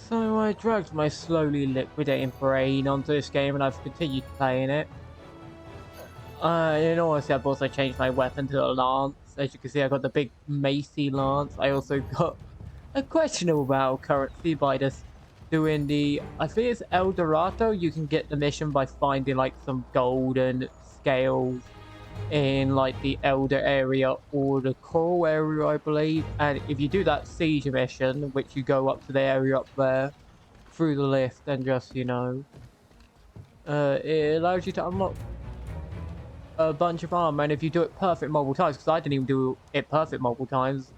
So I dragged my slowly liquidating brain onto this game and I've continued playing it. In all honesty, I've also changed my weapon to a lance. As you can see, I got the big macy lance. I also got a questionable battle currency by just doing the, I think it's El Dorado. You can get the mission by finding like some golden scales in like the Elder area or the Coral area, I believe. And if you do that siege mission, which you go up to the area up there through the lift and just, it allows you to unlock a bunch of armor. And if you do it perfect multiple times, because I didn't even do it perfect multiple times,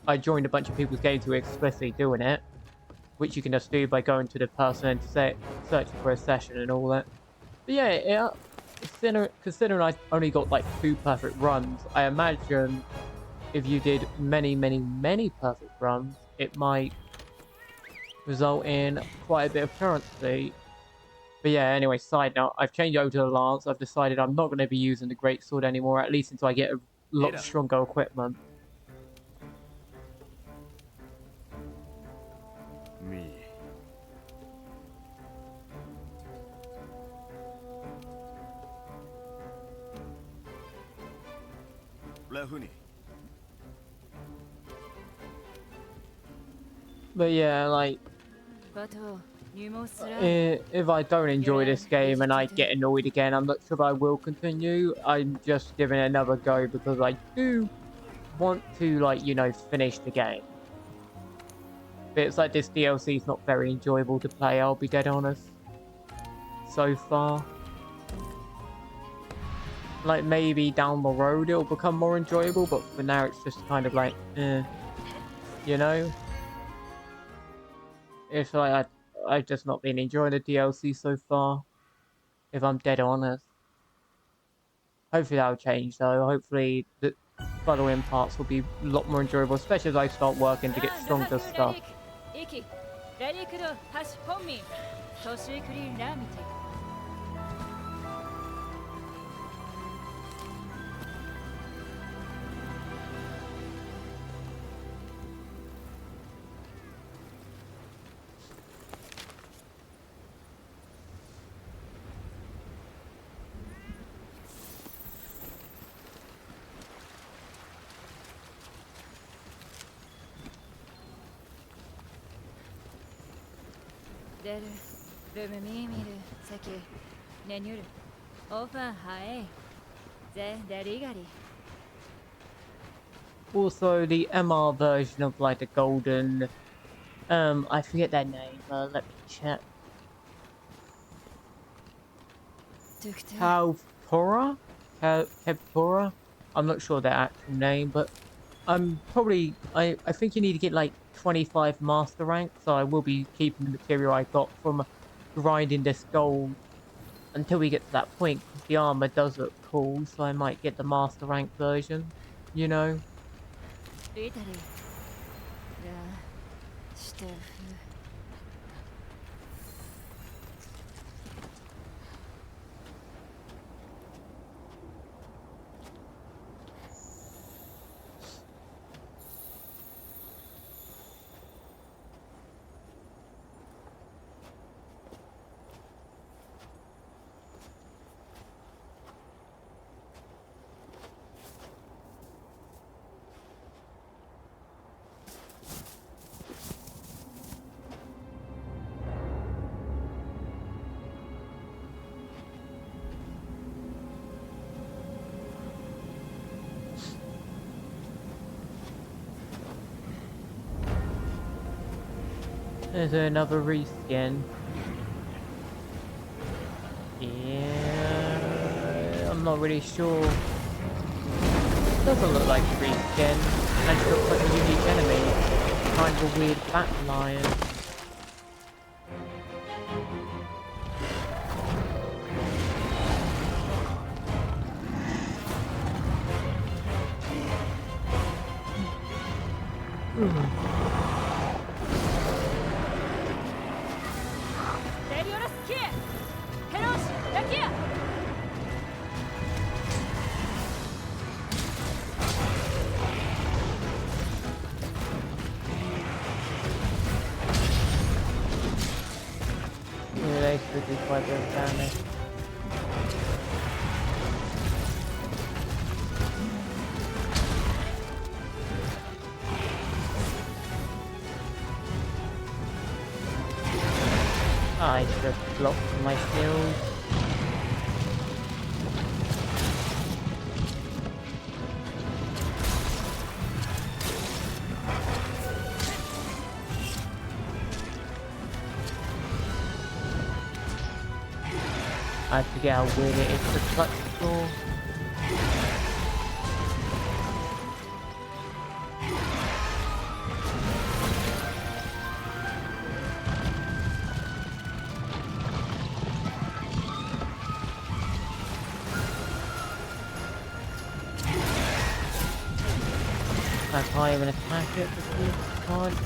I joined a bunch of people's games who were explicitly doing it, which you can just do by going to the person and searching for a session and all that. But yeah, considering I only got like 2 perfect runs, I imagine if you did many, many, many perfect runs, it might result in quite a bit of currency. But yeah, anyway, side note, I've changed over to the lance. I've decided I'm not going to be using the greatsword anymore, at least until I get a lot stronger equipment. Me. But yeah, like, if I don't enjoy this game and I get annoyed again, I'm not sure if I will continue. I'm just giving it another go because I do want to, like, finish the game. But it's like this DLC is not very enjoyable to play, I'll be dead honest. So far. Like, maybe down the road it'll become more enjoyable, but for now it's just kind of like, It's like I've just not been enjoying the DLC so far, if I'm dead honest. Hopefully that'll change though. Hopefully the following parts will be a lot more enjoyable, especially as I start working to get stronger stuff. Also, the MR version of like the golden, I forget their name. Let me check. Kalpura? Kepura? I'm not sure their actual name, but I'm probably, I think you need to get like 25 master rank, so I will be keeping the material I got from grinding this gold until we get to that point, because the armor does look cool, so I might get the master rank version, There's another reskin. Yeah, I'm not really sure. Doesn't look like a reskin. Actually looks like a unique enemy. Kind of a weird bat lion. should do quite a bit of damage. I should have blocked my shield. I forget how weird it is to touch the floor. I can't even attack it because I can't.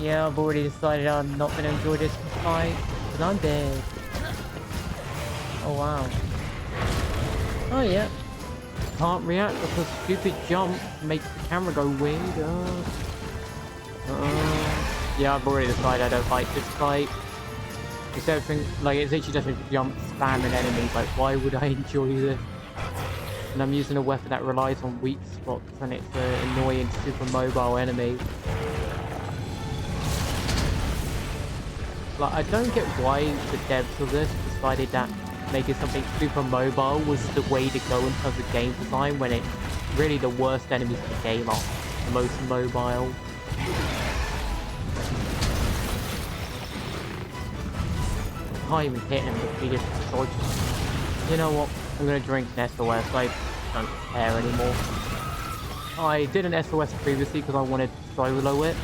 Yeah, I've already decided I'm not going to enjoy this fight because I'm dead. Oh wow. Oh yeah. Can't react because stupid jump makes the camera go weird. Yeah, I've already decided I don't like this fight. It's everything, like it's literally just a jump spamming enemies, like why would I enjoy this? And I'm using a weapon that relies on weak spots and it's an annoying super mobile enemy. Like I don't get why the devs of this decided that making something super mobile was the way to go in terms of game design when it's really the worst enemies in the game are the most mobile. I can't even hit him if he just dodges. You know what? I'm gonna drink an SOS. I don't care anymore. I did an SOS previously because I wanted to solo it.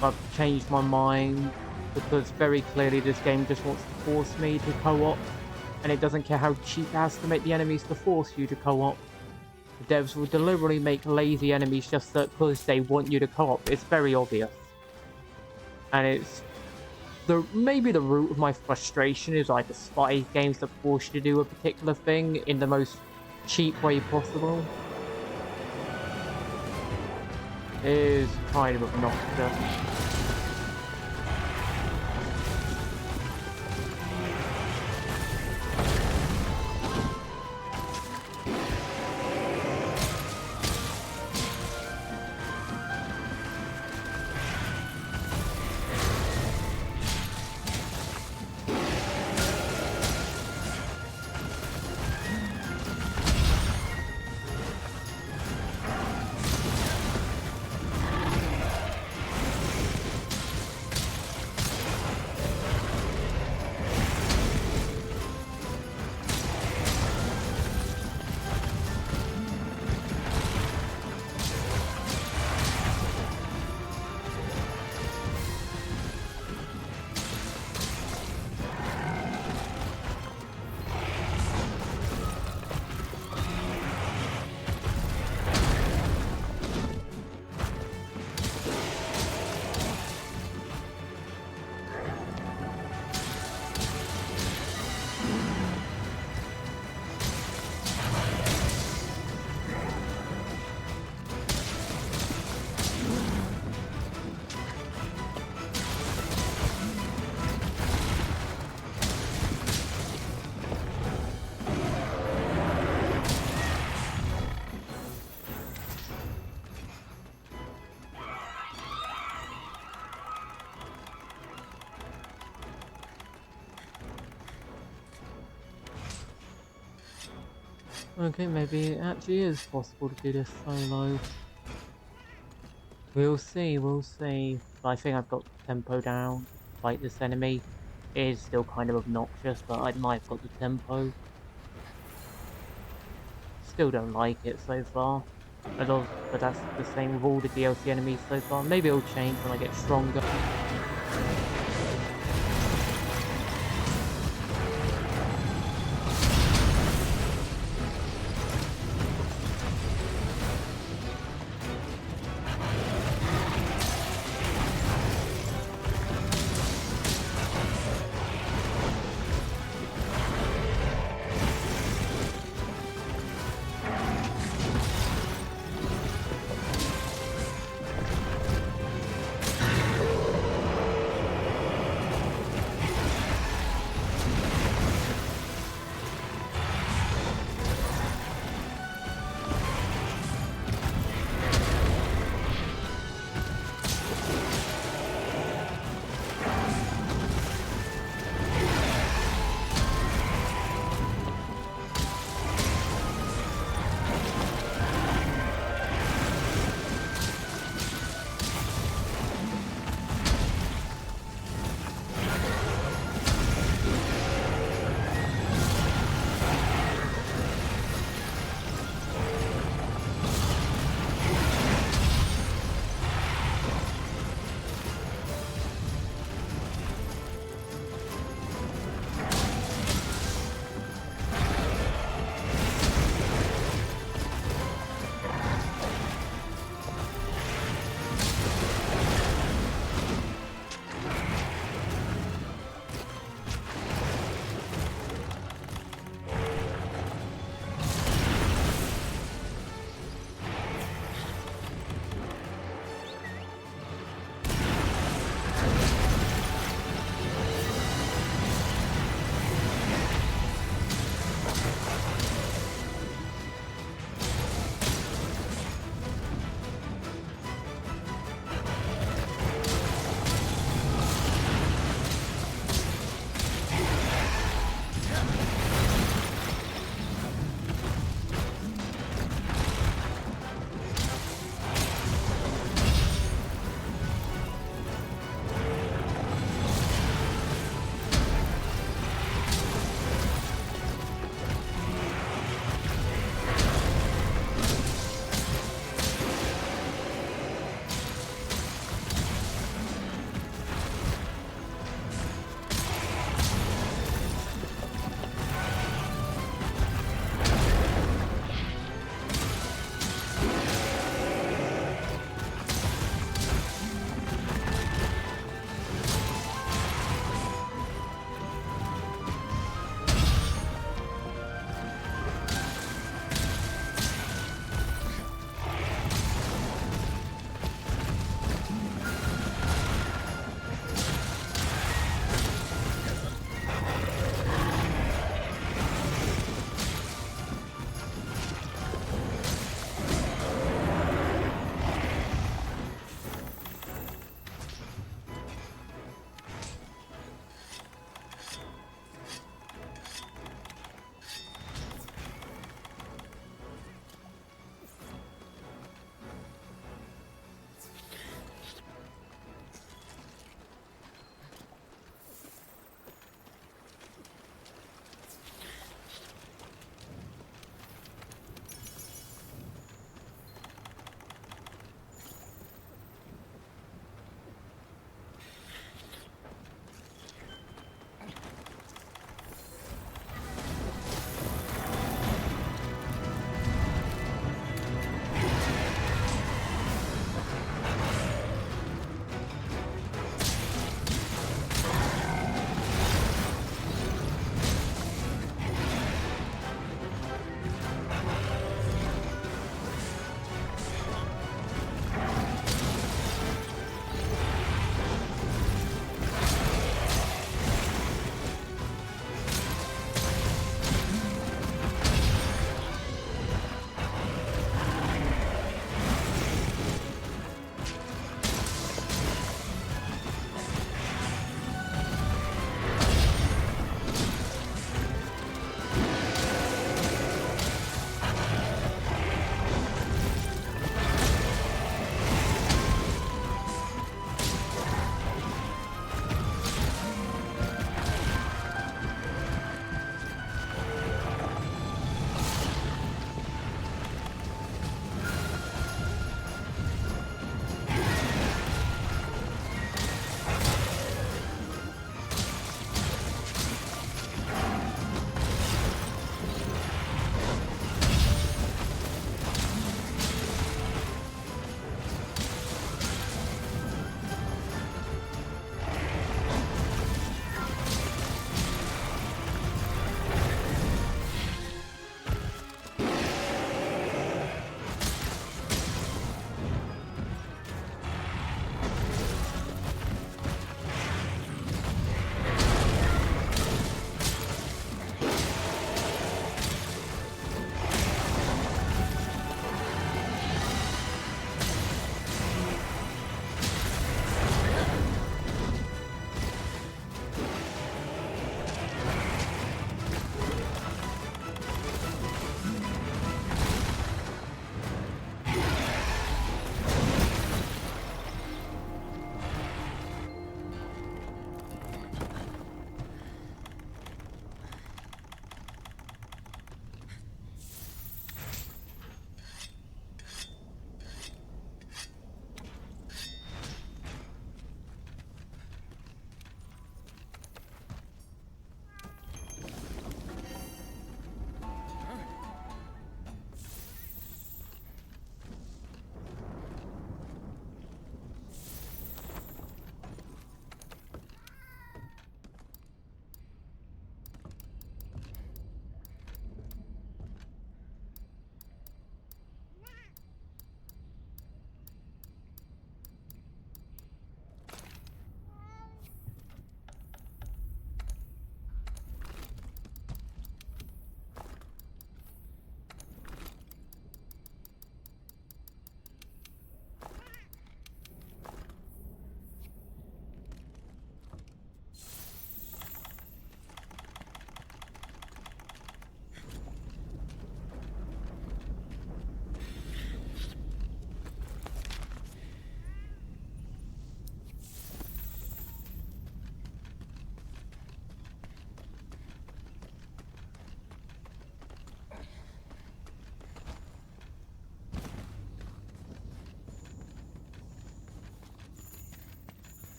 I've changed my mind because very clearly this game just wants to force me to co-op. And it doesn't care how cheap it has to make the enemies to force you to co-op. The devs will deliberately make lazy enemies just because they want you to co-op. It's very obvious. And it's... maybe the root of my frustration is I despise games that force you to do a particular thing in the most cheap way possible. It is kind of obnoxious. Okay, maybe it actually is possible to do this solo. We'll see, we'll see. But I think I've got the tempo down to fight this enemy. It is still kind of obnoxious, but I might have got the tempo. Still don't like it so far. But that's the same with all the DLC enemies so far. Maybe it'll change when I get stronger.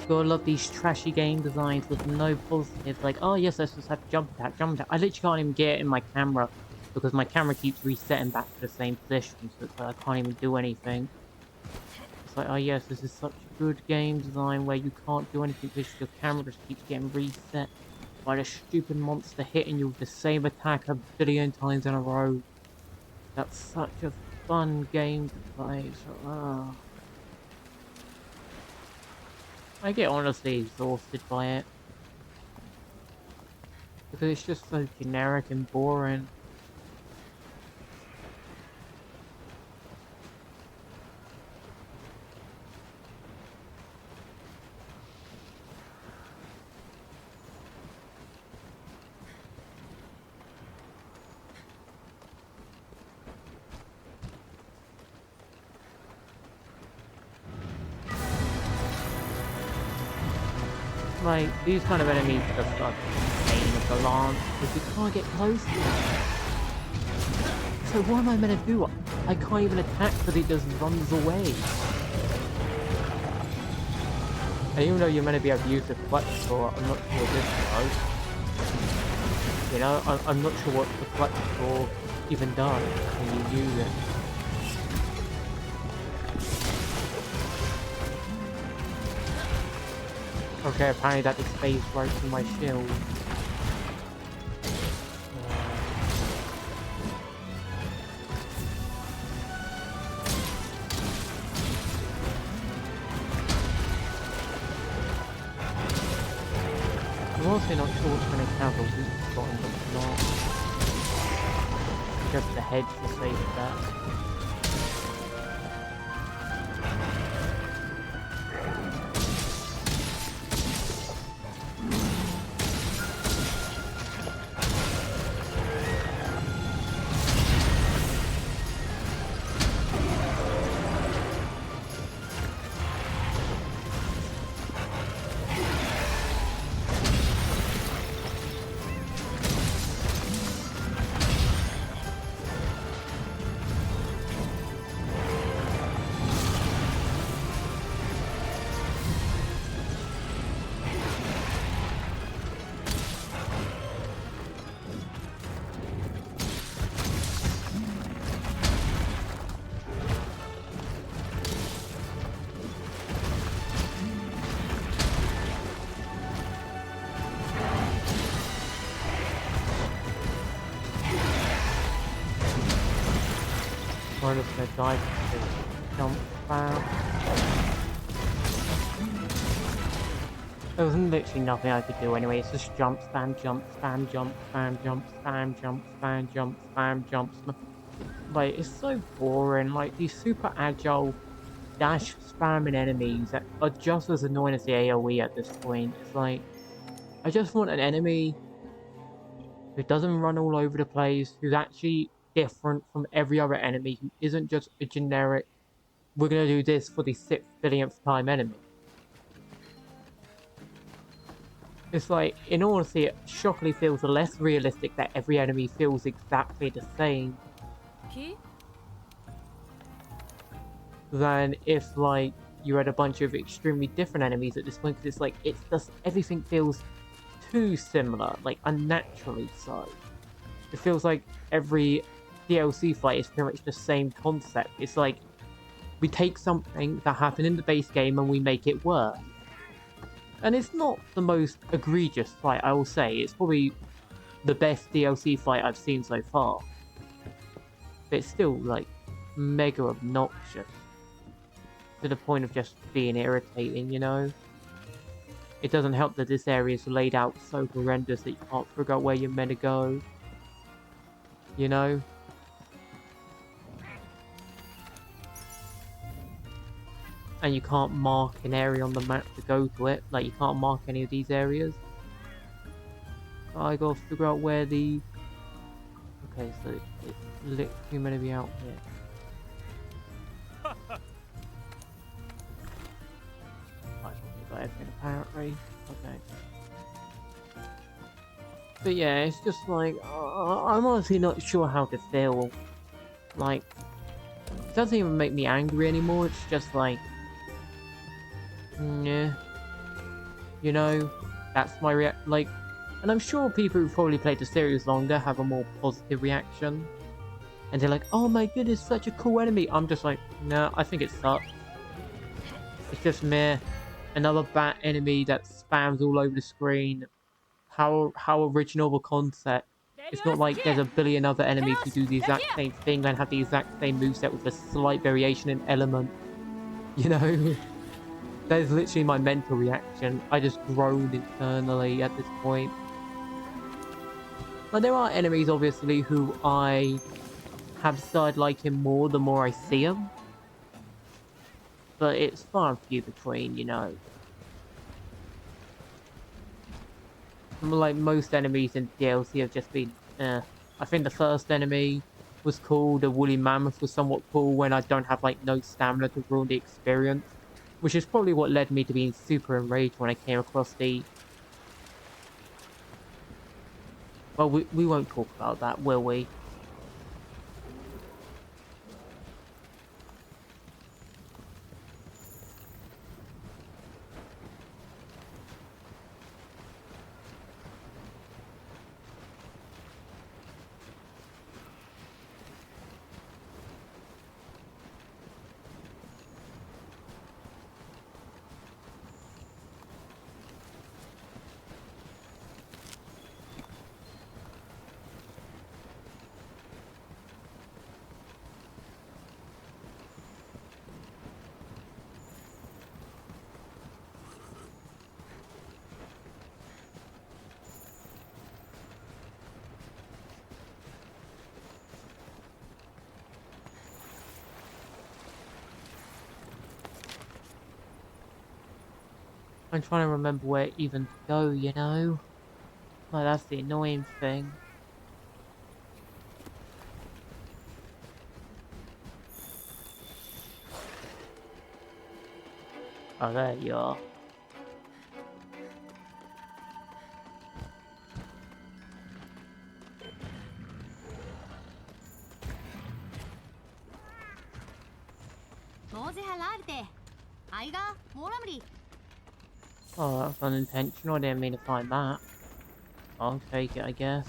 Gotta love these trashy game designs with no positives. Like, oh yes, let's just have jump attack, jump attack. I literally can't even get it in my camera because my camera keeps resetting back to the same position, so it's like I can't even do anything. It's like, oh yes, this is such good game design where you can't do anything because your camera just keeps getting reset by the stupid monster hitting you with the same attack a billion times in a row. That's such a fun game to play. So, I get honestly exhausted by it because it's just so generic and boring. Like, these kind of enemies are just like pain of the lance because you can't get close to them. So what am I meant to do? I can't even attack because it just runs away. And even though you're meant to be able to use the flexible, I'm not sure this does. You know, I'm not sure what the flexible even does when you use it. Okay, apparently that just phased right through my shield. I'm also not sure which one I have a weak spot and what's not. Just the hedge to save that. I'm just gonna dive to jump spam. There was literally nothing I could do anyway. It's just jump, spam, jump, spam, jump, spam, jump, spam, jump, spam, jump, spam, jump. Like, it's so boring. Like, these super agile dash spamming enemies that are just as annoying as the AoE at this point. It's like, I just want an enemy who doesn't run all over the place, who's actually different from every other enemy, who isn't just a generic, we're gonna do this for the 6 billionth time enemy. It's like, in all honesty, it shockingly feels less realistic that every enemy feels exactly the same than if, like, you had a bunch of extremely different enemies at this point, because it's like, it's just, everything feels too similar, like, unnaturally so. It feels like every DLC fight is pretty much the same concept. It's like, we take something that happened in the base game and we make it worse. And it's not the most egregious fight, I will say. It's probably the best DLC fight I've seen so far. But it's still, like, mega obnoxious. To the point of just being irritating, you know? It doesn't help that this area is laid out so horrendous that you can't figure out where you're meant to go. You know? And you can't mark an area on the map to go to it. Like, you can't mark any of these areas. I gotta figure out where the... Okay, so it's literally meant to be out here. Got everything apparently. Okay. But yeah, it's just like, I'm honestly not sure how to feel. Like, it doesn't even make me angry anymore, it's just like, yeah. You know, that's my like, and I'm sure people who've probably played the series longer have a more positive reaction. And they're like, oh my goodness, such a cool enemy. I'm just like, nah, I think it sucks. It's just meh. Another bat enemy that spams all over the screen. How original of a concept. It's not like there's a billion other enemies who do the exact same thing and have the exact same moveset with a slight variation in element. You know? That is literally my mental reaction. I just groan internally at this point. But there are enemies, obviously, who I have started liking more the more I see them. But it's far and few between, you know. Like most enemies in DLC have just been, I think the first enemy was cool. The woolly mammoth was somewhat cool when I don't have like no stamina to ruin the experience. Which is probably what led me to being super enraged when I came across the... Well, we won't talk about that, will we? I'm trying to remember where even to go, you know? Like, that's the annoying thing. Oh, there you are. Oh, that's unintentional. I didn't mean to find that. I'll take it, I guess.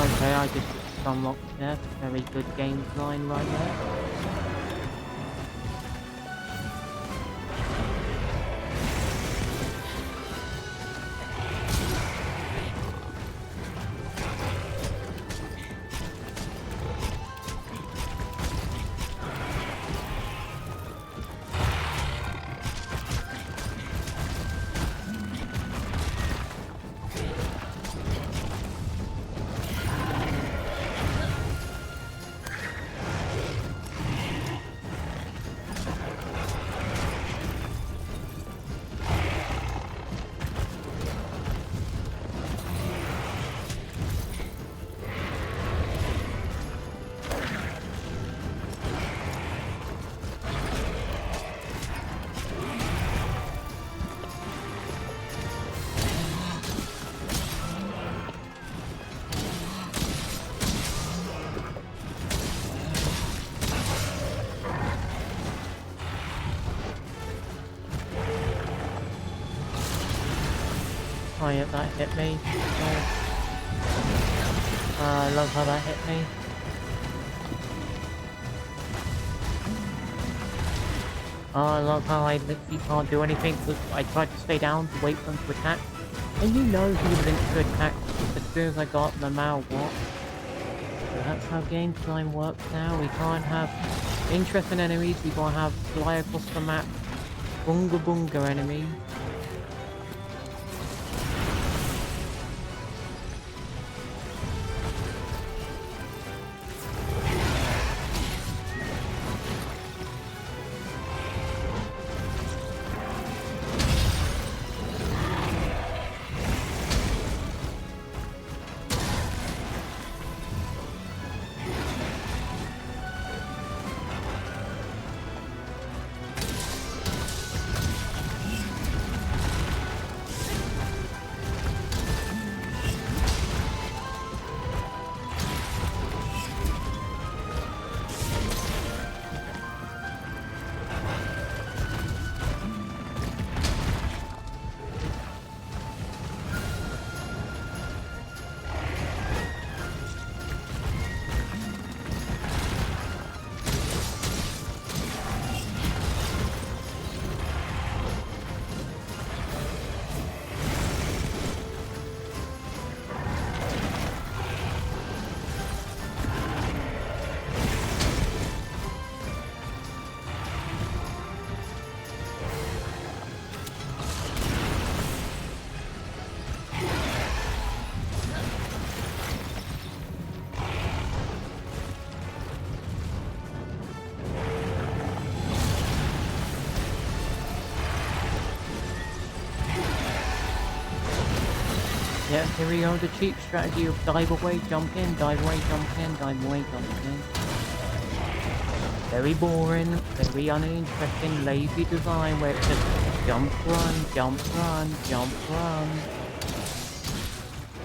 Okay, I just unlocked there. Very good game design right there. Oh yeah, that hit me. Oh. I love how that hit me. Oh, I love how I literally can't do anything because I tried to stay down to wait for him to attack. And you know he was going to attack as soon as I got no matter what. That's how game design works now. We can't have interesting enemies. We gotta have fly across the map, bunga bunga enemies. Yeah, here we go, the cheap strategy of dive away, jump in, dive away, jump in, dive away, jump in. Very boring, very uninteresting, lazy design where it's just jump, run, jump, run, jump, run.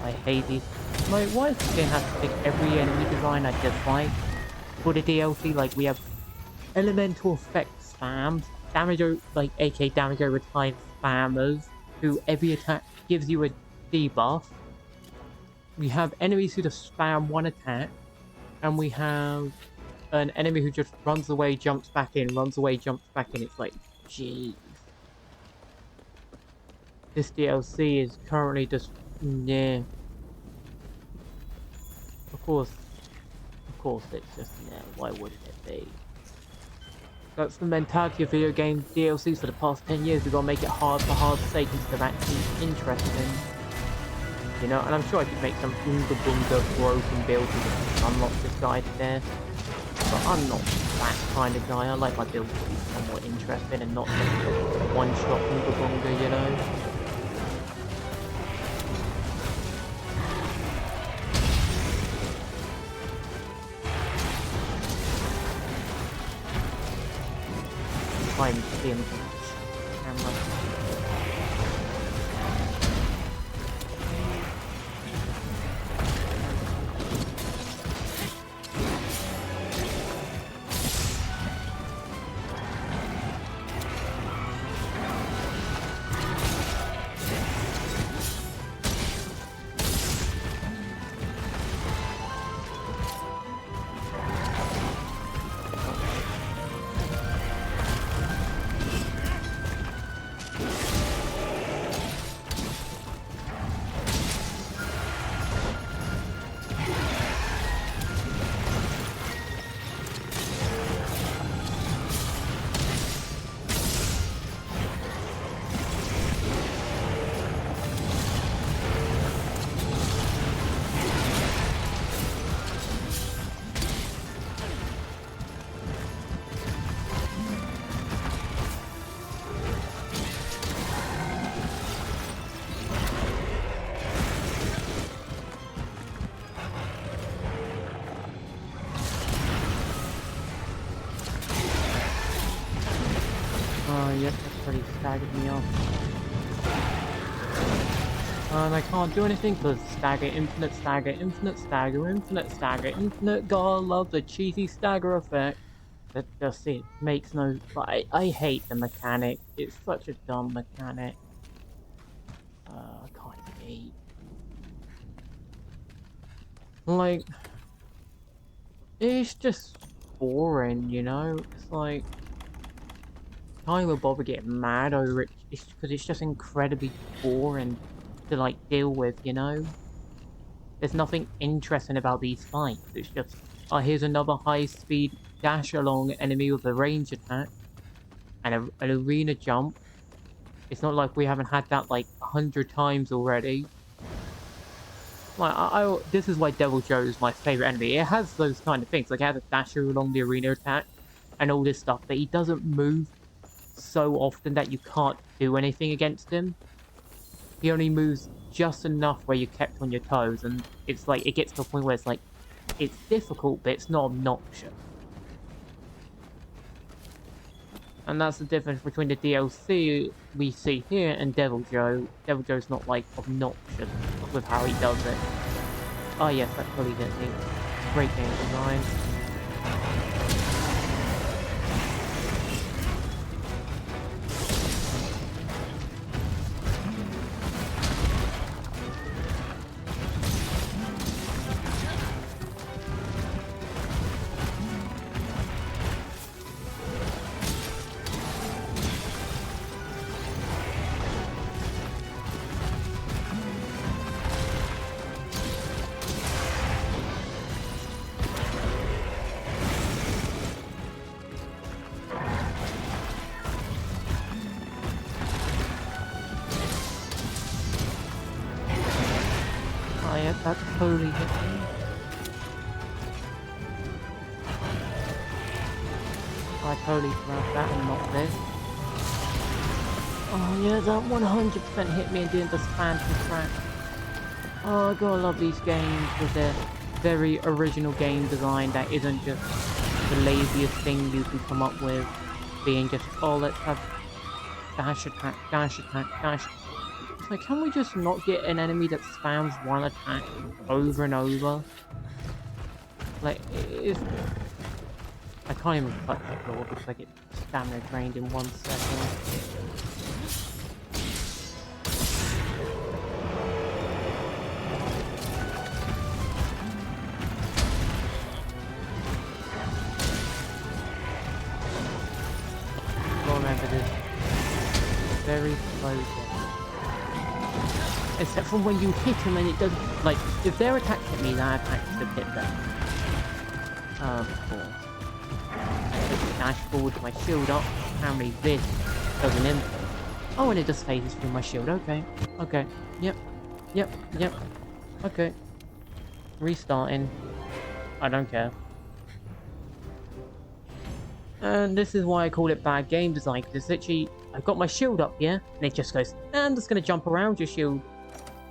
I hate these. Like, why does this game have to pick every enemy design I dislike? For the DLC, like, we have elemental effect spams, damage, like, aka damage over time spammers, who every attack gives you a debuff. We have enemies who just spam one attack, and we have an enemy who just runs away, jumps back in, runs away, jumps back in. It's like, jeez. This DLC is currently just, yeah. Of course it's just, yeah, why wouldn't it be? That's the mentality of video game DLCs for the past 10 years. We've got to make it hard for hard's sake instead of actually interesting. You know, and I'm sure I could make some Oonga Boonga broken builds to just unlock this guy to death. But I'm not that kind of guy. I like my builds to be somewhat interesting and not just one-shot Oonga Boonga, you know? I'm seeing the camera. Yep, that's pretty staggered me off. And I can't do anything because stagger, infinite, stagger, infinite, stagger, infinite, stagger, infinite. Gotta love the cheesy stagger effect. That just, it makes no... I hate the mechanic. It's such a dumb mechanic. I can't hate. Like, it's just boring, you know? It's like... can't even bother getting mad over it because it's just incredibly boring to like deal with, you know? There's nothing interesting about these fights. It's just, oh, here's another high-speed dash along enemy with a range attack and an arena jump. It's not like we haven't had that like 100 times already. Like, this is why Devil Joe is my favorite enemy. It has those kind of things. Like, it has a dasher along the arena attack and all this stuff, but he doesn't move so often that you can't do anything against him. He only moves just enough where you're kept on your toes, and it's like, it gets to a point where it's like, it's difficult, but it's not obnoxious. And that's the difference between the DLC we see here and Devil Joe. Devil Joe's not, like, obnoxious with how he does it. Oh yes, that totally gets me. Great game design. Oh yeah, that totally hit me. I totally grabbed that and not this. Oh yeah, that 100% hit me and didn't just fancy crack. Oh, I gotta love these games with their very original game design that isn't just the laziest thing you can come up with, being just, oh, let's have dash attack, dash attack, dash attack. It's like, can we just not get an enemy that spams one attack over and over? Like, it's... I can't even touch the floor because I get stamina drained in 1 second. Remember this very slow game. Except for when you hit him and it doesn't, like, if their attack hit me, that attack should hit them. Of course. I take the dash forward with my shield up, apparently this does an input. Oh, and it just phases through my shield, okay. Okay, yep, okay. Restarting. I don't care. And this is why I call it bad game design, because it's literally, I've got my shield up here, and it just goes, I'm just going to jump around your shield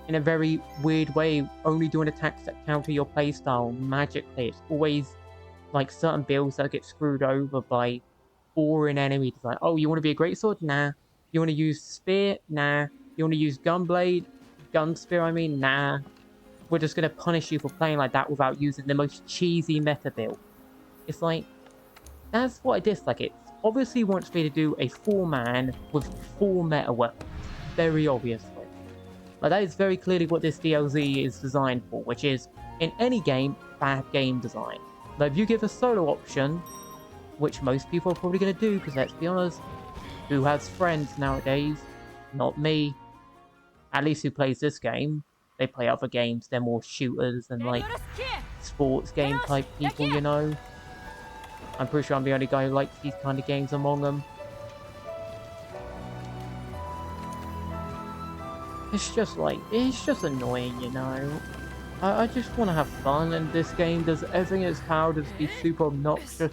in a very weird way, only doing attacks that counter your playstyle magically. It's always like certain builds that get screwed over by boring enemy design. Oh, you want to be a greatsword? Nah. You want to use spear? Nah. You want to use gunblade? Gun spear, I mean? Nah. We're just going to punish you for playing like that without using the most cheesy meta build. It's like, that's what I dislike. It obviously wants me to do a 4-man with 4 meta weapons. Very obviously. Like, that is very clearly what this DLC is designed for, which is, in any game, bad game design. But if you give a solo option, which most people are probably going to do, because let's be honest, who has friends nowadays? Not me. At least who plays this game. They play other games, they're more shooters and like sports game type people, you know? I'm pretty sure I'm the only guy who likes these kind of games among them. It's just like, it's just annoying, you know? I just want to have fun, and this game does everything in its power to be super obnoxious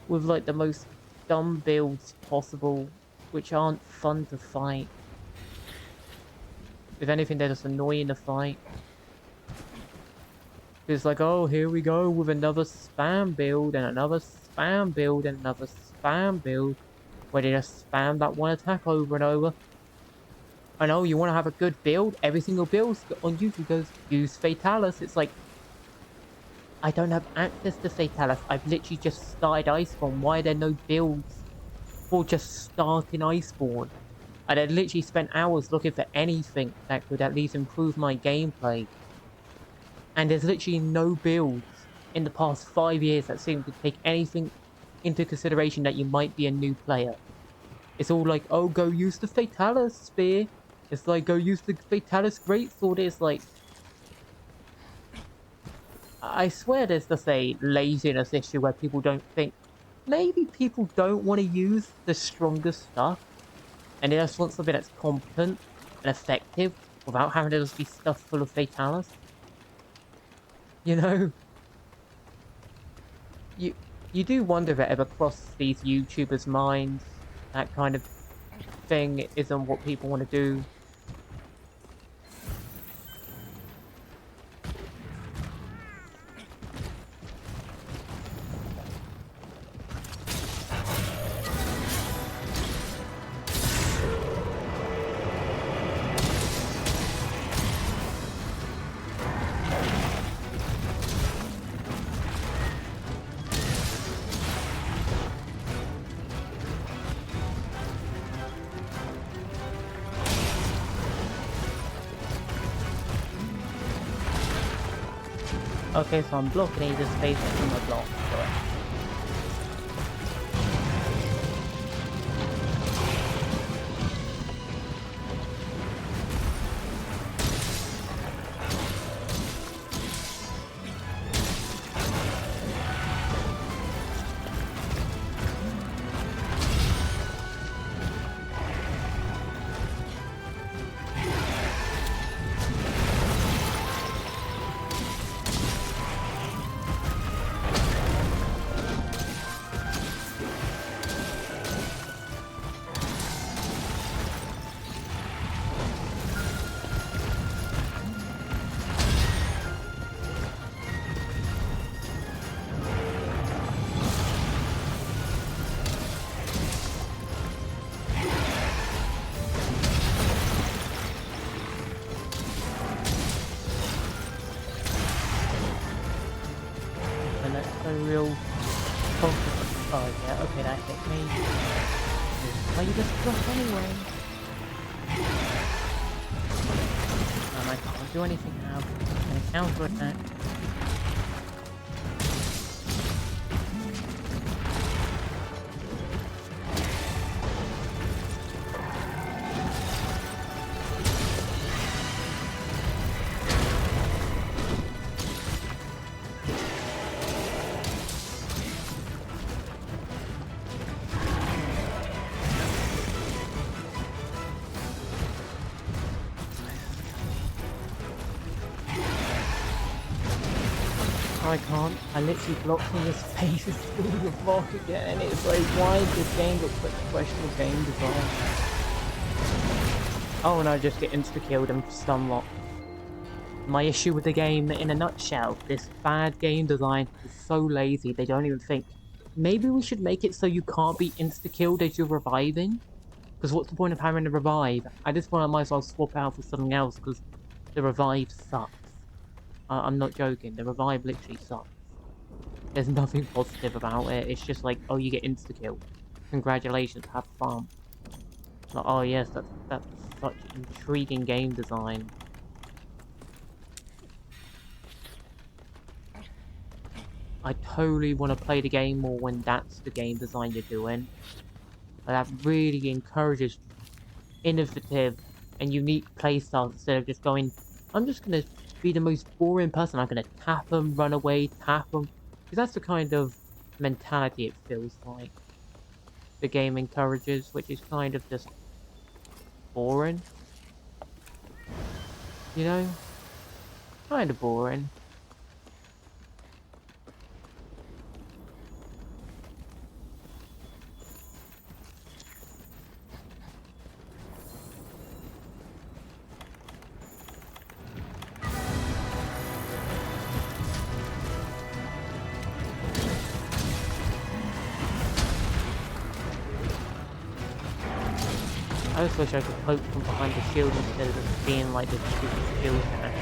with like the most dumb builds possible, which aren't fun to fight. If anything, they're just annoying to fight. It's like, oh, here we go with another spam build, and another spam build, and another spam build, where they just spam that one attack over and over. I know, you want to have a good build, every single build on YouTube goes, use Fatalis. It's like, I don't have access to Fatalis. I've literally just started Iceborne. Why are there no builds for just starting Iceborne? And I'd literally spent hours looking for anything that could at least improve my gameplay. And there's literally no builds in the past 5 years that seem to take anything into consideration that you might be a new player. It's all like, oh, go use the Fatalis spear. It's like, go use the Fatalis greatsword. It's like, I swear there's just a laziness issue where people don't think. Maybe people don't want to use the strongest stuff, and they just want something that's competent and effective without having to just be stuffed full of fatalis. You know, you you do wonder if it ever crosses these YouTubers' minds that kind of thing isn't what people want to do. Okay, so I'm blocking the space from the block. A real confidence. Oh yeah, okay, that hit me. Why you just block anyway? I can't do anything now. I'm gonna counter attack. I can't. I literally blocked in his face through the block again, and it's like, why is this game got such questionable game design? Oh, and I just get insta-killed and stun-locked. My issue with the game, in a nutshell, this bad game design is so lazy, they don't even think. Maybe we should make it so you can't be insta-killed as you're reviving? Because what's the point of having a revive? At this point, I might as well swap out for something else, because the revive sucks. I'm not joking, the revive literally sucks. There's nothing positive about it, it's just like, oh, you get insta-killed. Congratulations, have fun. Like, oh yes, that's such intriguing game design. I totally want to play the game more when that's the game design you're doing. That really encourages innovative and unique playstyles instead of just going, I'm just going to be the most boring person. I'm going to tap them, run away, tap them. Because that's the kind of mentality it feels like the game encourages, which is kind of just boring. You know? Kind of boring. I just wish I could poke from behind the shield instead of just being like this stupid shield attack.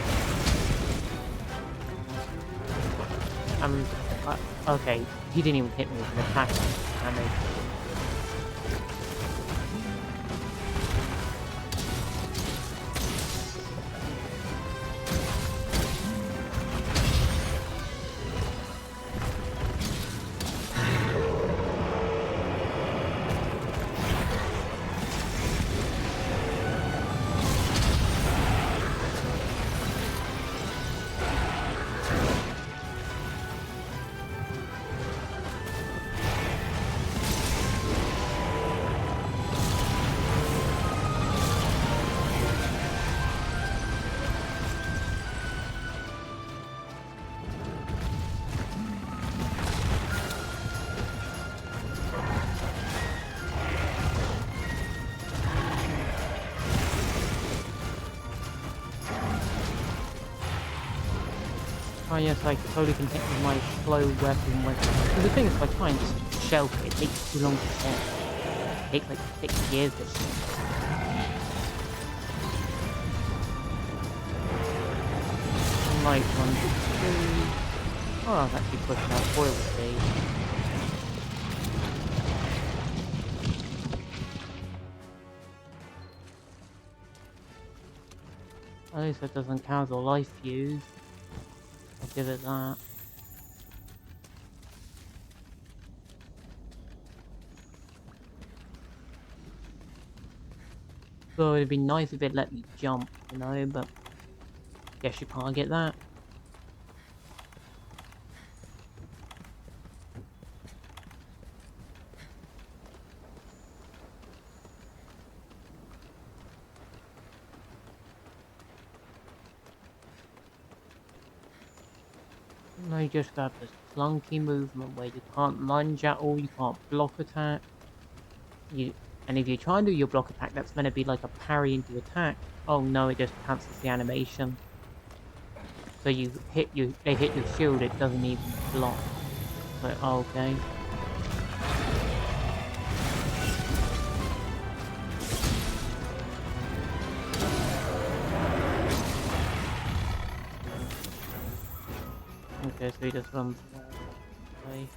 Okay, he didn't even hit me with an attack damage. Oh yes, I totally can hit with my slow weapon. Because the thing is, if I try and just shelf it, it takes too long to hit. It takes like 6 years to shoot. Like 1, 2. Oh, I was actually pushing out foil speed. At least it doesn't cancel life fuse. I'll give it that. So it'd be nice if it let me jump, you know, but guess you can't get that. No, you just got this clunky movement where you can't lunge at all, you can't block attack. And if you try and do your block attack, that's meant to be like a parry into attack. Oh no, it just cancels the animation. So they hit your shield, it doesn't even block. So, oh, okay. Okay, so he just runs away.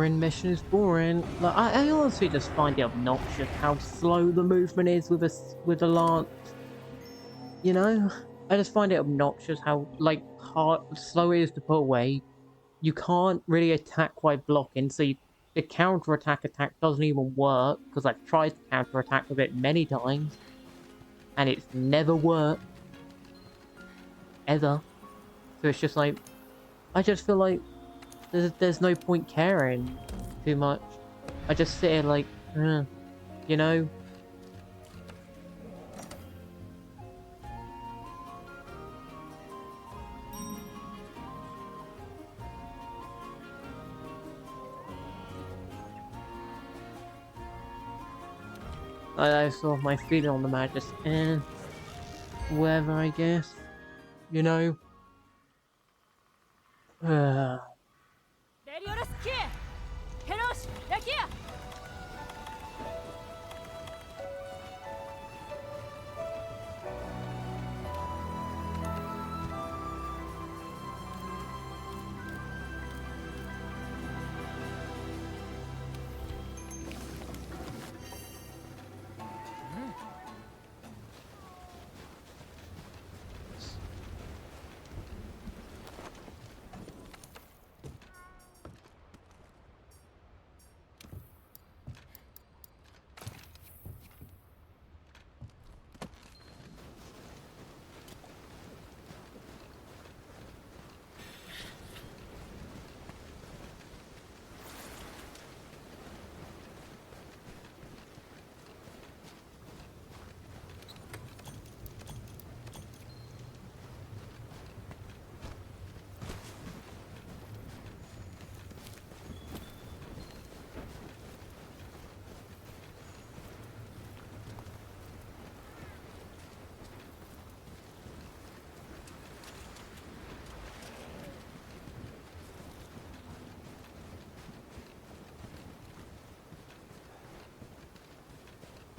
boring mission is boring. Like, I honestly just find it obnoxious how slow the movement is with a lance. You know? I just find it obnoxious how, like, slow it is to put away. You can't really attack while blocking, so the counter-attack doesn't even work, because I've tried to counter-attack with it many times, and it's never worked. Ever. So it's just like, I just feel like there's no point caring too much. I just sit here like, you know? I sort of my feeling on the matter, just, whatever, I guess. You know?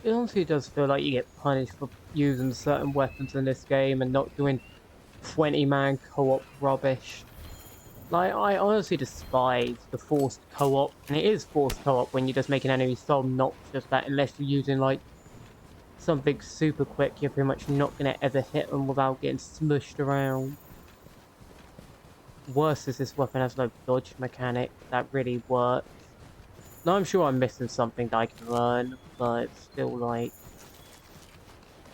It honestly does feel like you get punished for using certain weapons in this game and not doing 20-man co-op rubbish. Like, I honestly despise the forced co-op, and it is forced co-op when you just make an enemy so obnoxious that unless you're using, like, something super quick, you're pretty much not gonna ever hit them without getting smushed around. Worse is this weapon has no dodge mechanic that really works. Now, I'm sure I'm missing something that I can learn, but it's still, like,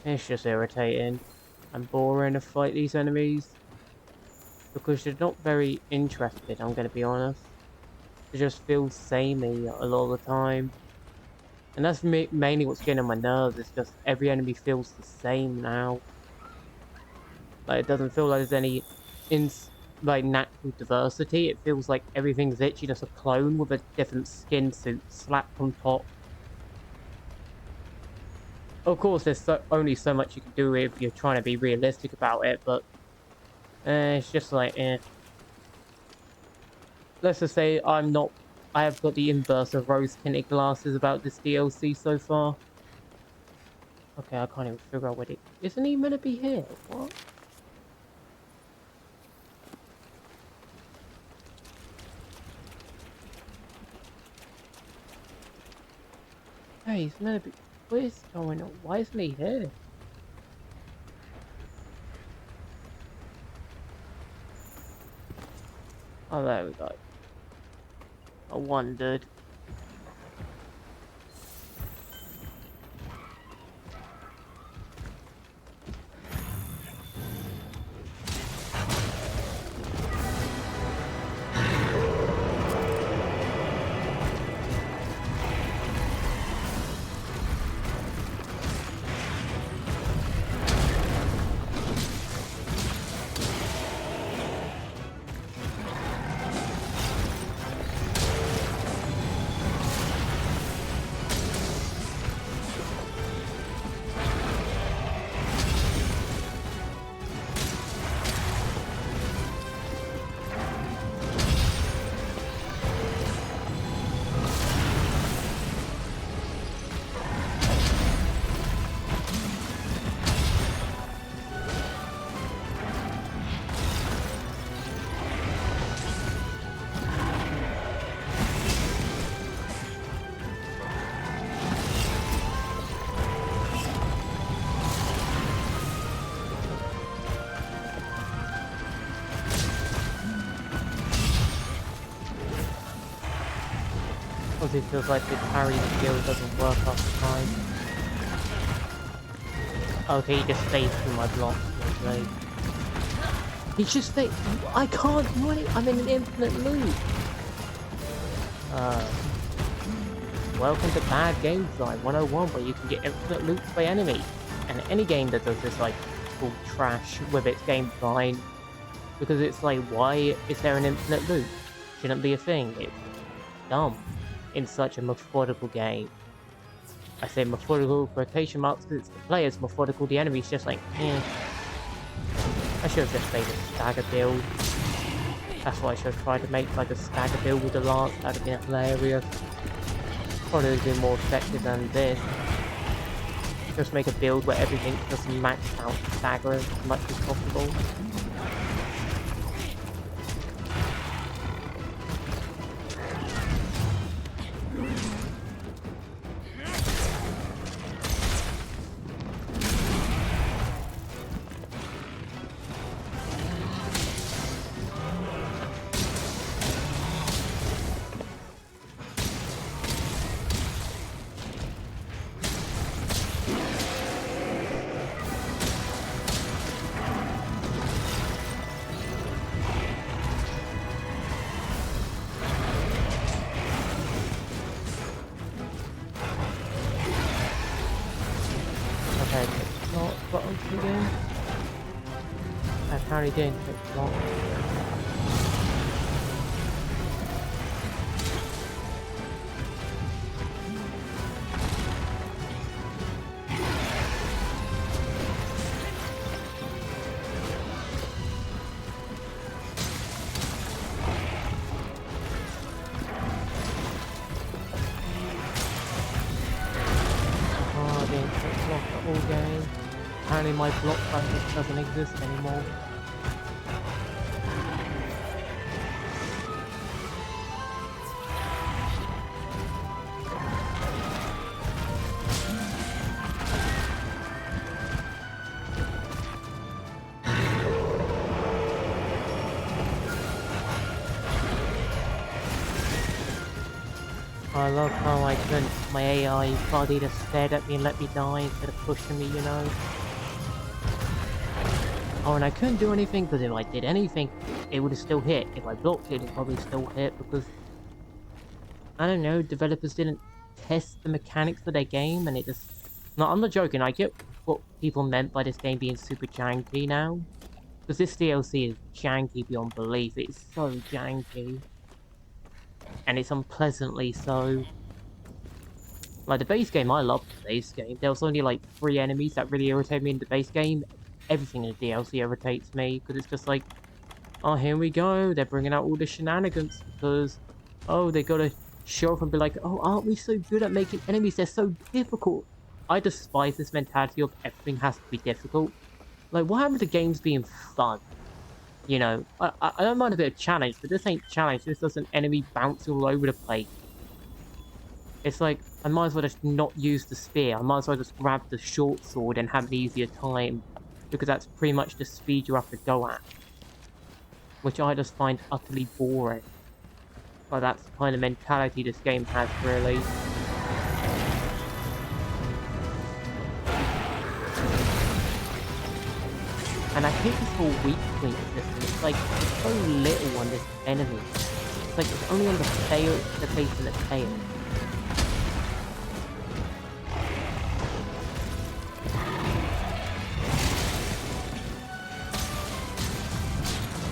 it's just irritating and boring to fight these enemies. Because they're not very interested, I'm gonna be honest. They just feel samey a lot of the time. And that's mainly what's getting on my nerves, it's just every enemy feels the same now. Like, it doesn't feel like there's any natural diversity. It feels like everything's literally just a clone with a different skin suit slapped on top. Of course, there's only so much you can do if you're trying to be realistic about it, but it's just like, Let's just say I have got the inverse of rose-tinted glasses about this DLC so far. Okay, I can't even figure out what isn't he meant to be here? What? Hey, he's meant to be... What is going on? Why isn't he here? Oh, there we go. I wondered. Because it feels like the parry skill doesn't work half the time. Okay, he just stays through my block. Lovely. He's just stay. I can't do it. I'm in an infinite loop. Welcome to Bad Game Design 101, where you can get infinite loops by enemies. And any game that does this, like, full trash with its game design, because it's like, why is there an infinite loop? Shouldn't be a thing. It's dumb in such a methodical game. I say methodical quotation marks because it's the player's methodical, the enemy's just like, eh. I should have just made a stagger build. That's what I should have tried to make, like a stagger build with the lance. That would have been hilarious. Probably would have been more effective than this. Just make a build where everything just maxed out stagger as much as possible. Apparently didn't take long. Oh, I didn't take block the whole game. Apparently my block button doesn't exist anymore. I love how I couldn't, my AI body just stared at me and let me die instead of pushing me, you know? Oh, and I couldn't do anything because if I did anything, it would have still hit. If I blocked it, it probably still hit because, I don't know, developers didn't test the mechanics of their game and it just... No, I'm not joking, I get what people meant by this game being super janky now. Because this DLC is janky beyond belief, it's so janky. And it's unpleasantly so. Like, the base game, I loved the base game. There was only, like, 3 enemies that really irritated me in the base game. Everything in the DLC irritates me, because it's just like, oh, here we go, they're bringing out all the shenanigans, because, oh, they gotta show up and be like, oh, aren't we so good at making enemies? They're so difficult. I despise this mentality of everything has to be difficult. Like, what happened to games being fun? You know, I don't mind a bit of challenge, but this ain't challenge. This is an enemy bounce all over the place. It's like, I might as well just not use the spear. I might as well just grab the short sword and have an easier time. Because that's pretty much the speed you have to go at. Which I just find utterly boring. Well, that's the kind of mentality this game has, really. And I hate this whole weak point system. It's like, it's so little on this enemy. It's like, it's only on the face and the tail.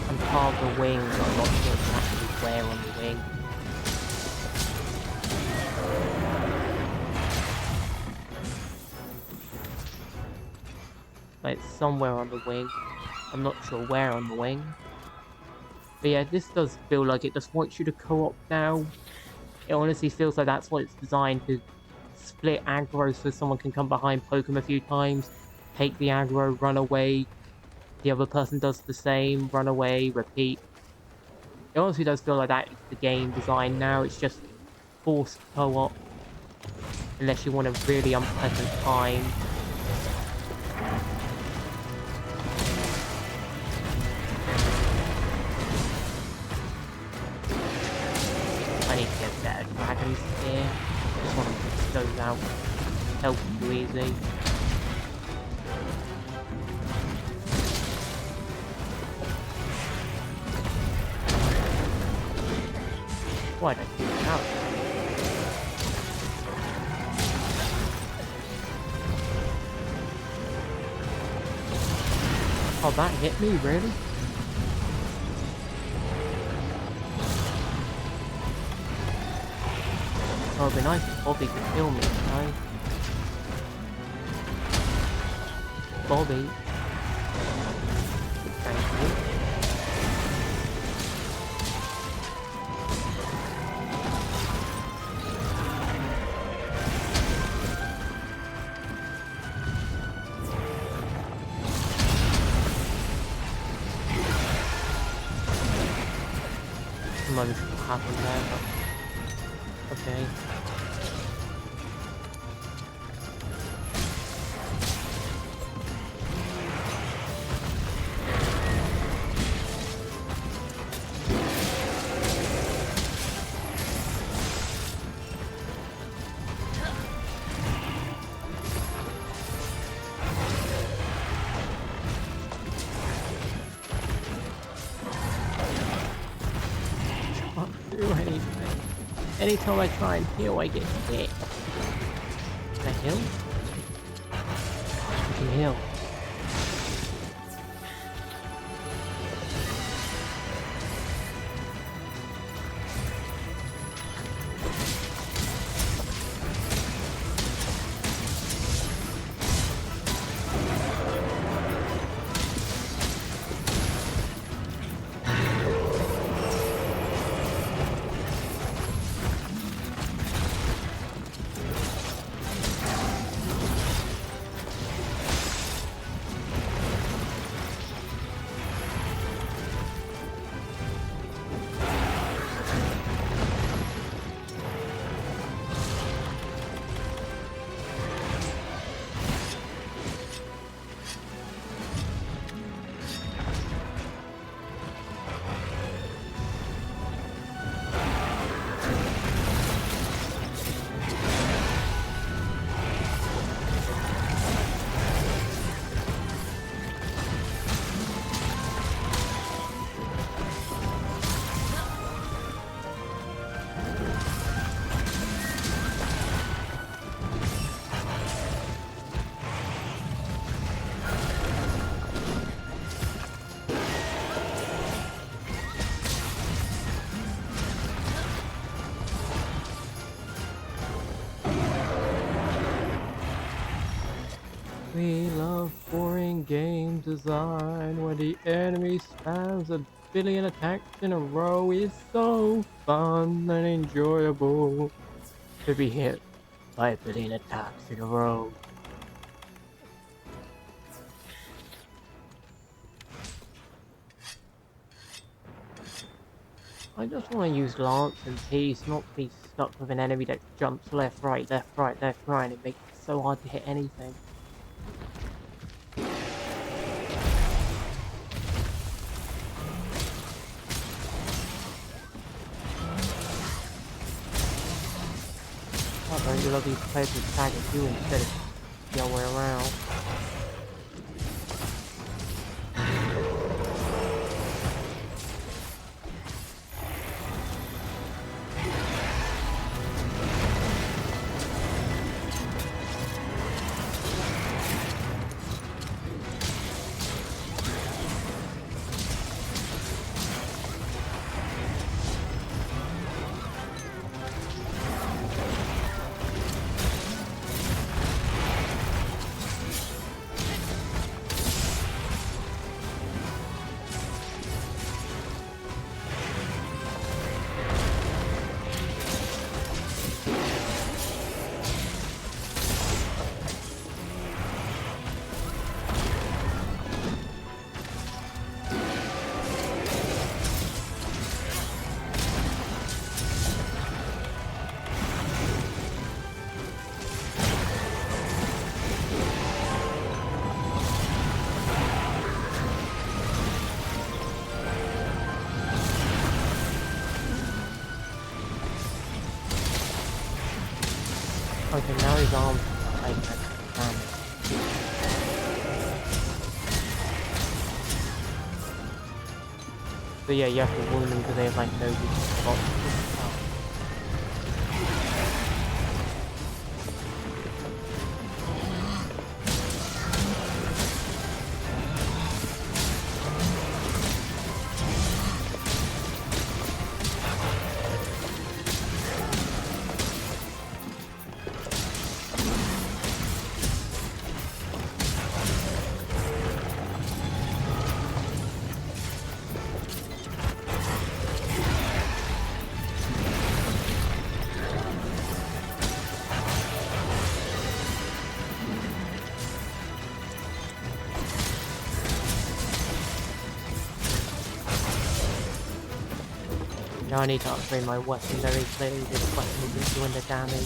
And part of the wing, I'm not sure exactly where on the wing. Like, somewhere on the wing. I'm not sure where on the wing. But yeah, this does feel like it just wants you to co-op now. It honestly feels like that's what it's designed to split aggro so someone can come behind, poke him a few times, take the aggro, run away. The other person does the same, run away, repeat. It honestly does feel like that is the game design now. It's just forced co-op. Unless you want a really unpleasant time. I need to get better dragons here. This one just goes out. Help too easy. Why don't you get out? Oh, that hit me, really? Oh, it'd be nice if Bobby could kill me, right? Bobby. Thank you. Some other stuff happened there, but okay. Do anything. Anytime I try and heal, I get hit. Can I heal? I can heal. We love boring game design where the enemy spams a billion attacks in a row is so fun and enjoyable to be hit by a billion attacks in a row. I just want to use Lance in peace, not be stuck with an enemy that jumps left, right, and it makes it so hard to hit anything. I really love these players to tag at you instead of the other way around. his arms like that. So yeah, you have to wound them because they have like no use. Now I need to upgrade my weapon very clearly. This weapon isn't doing the damage.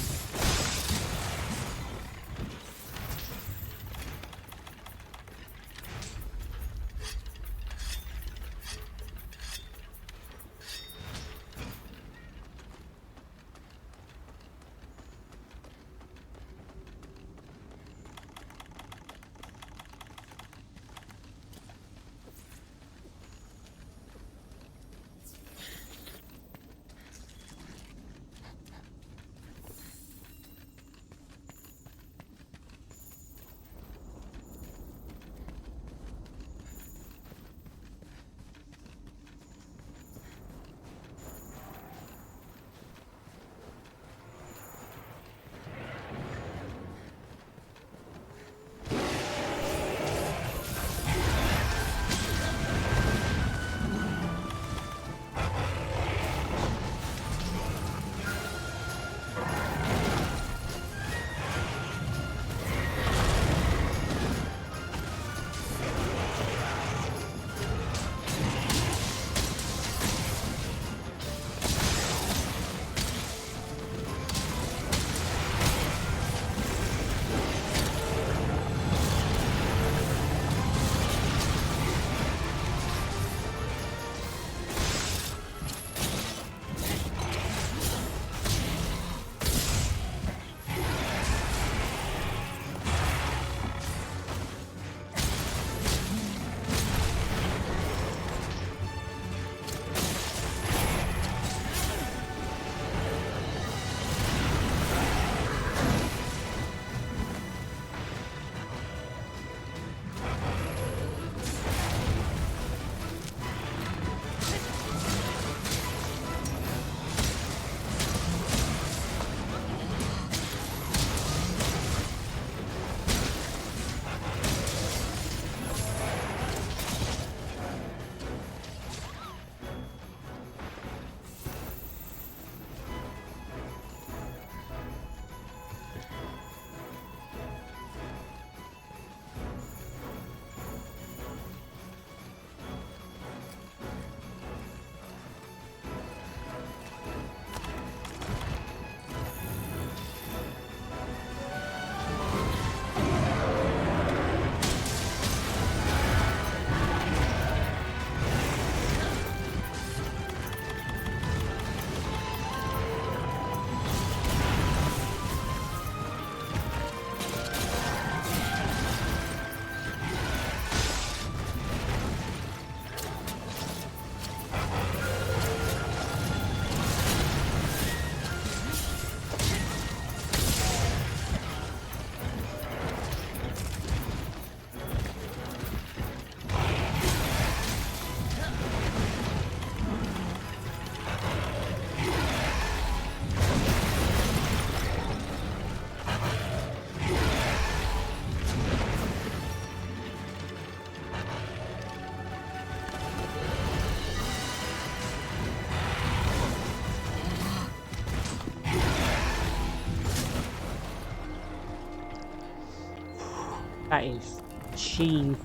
That is cheese.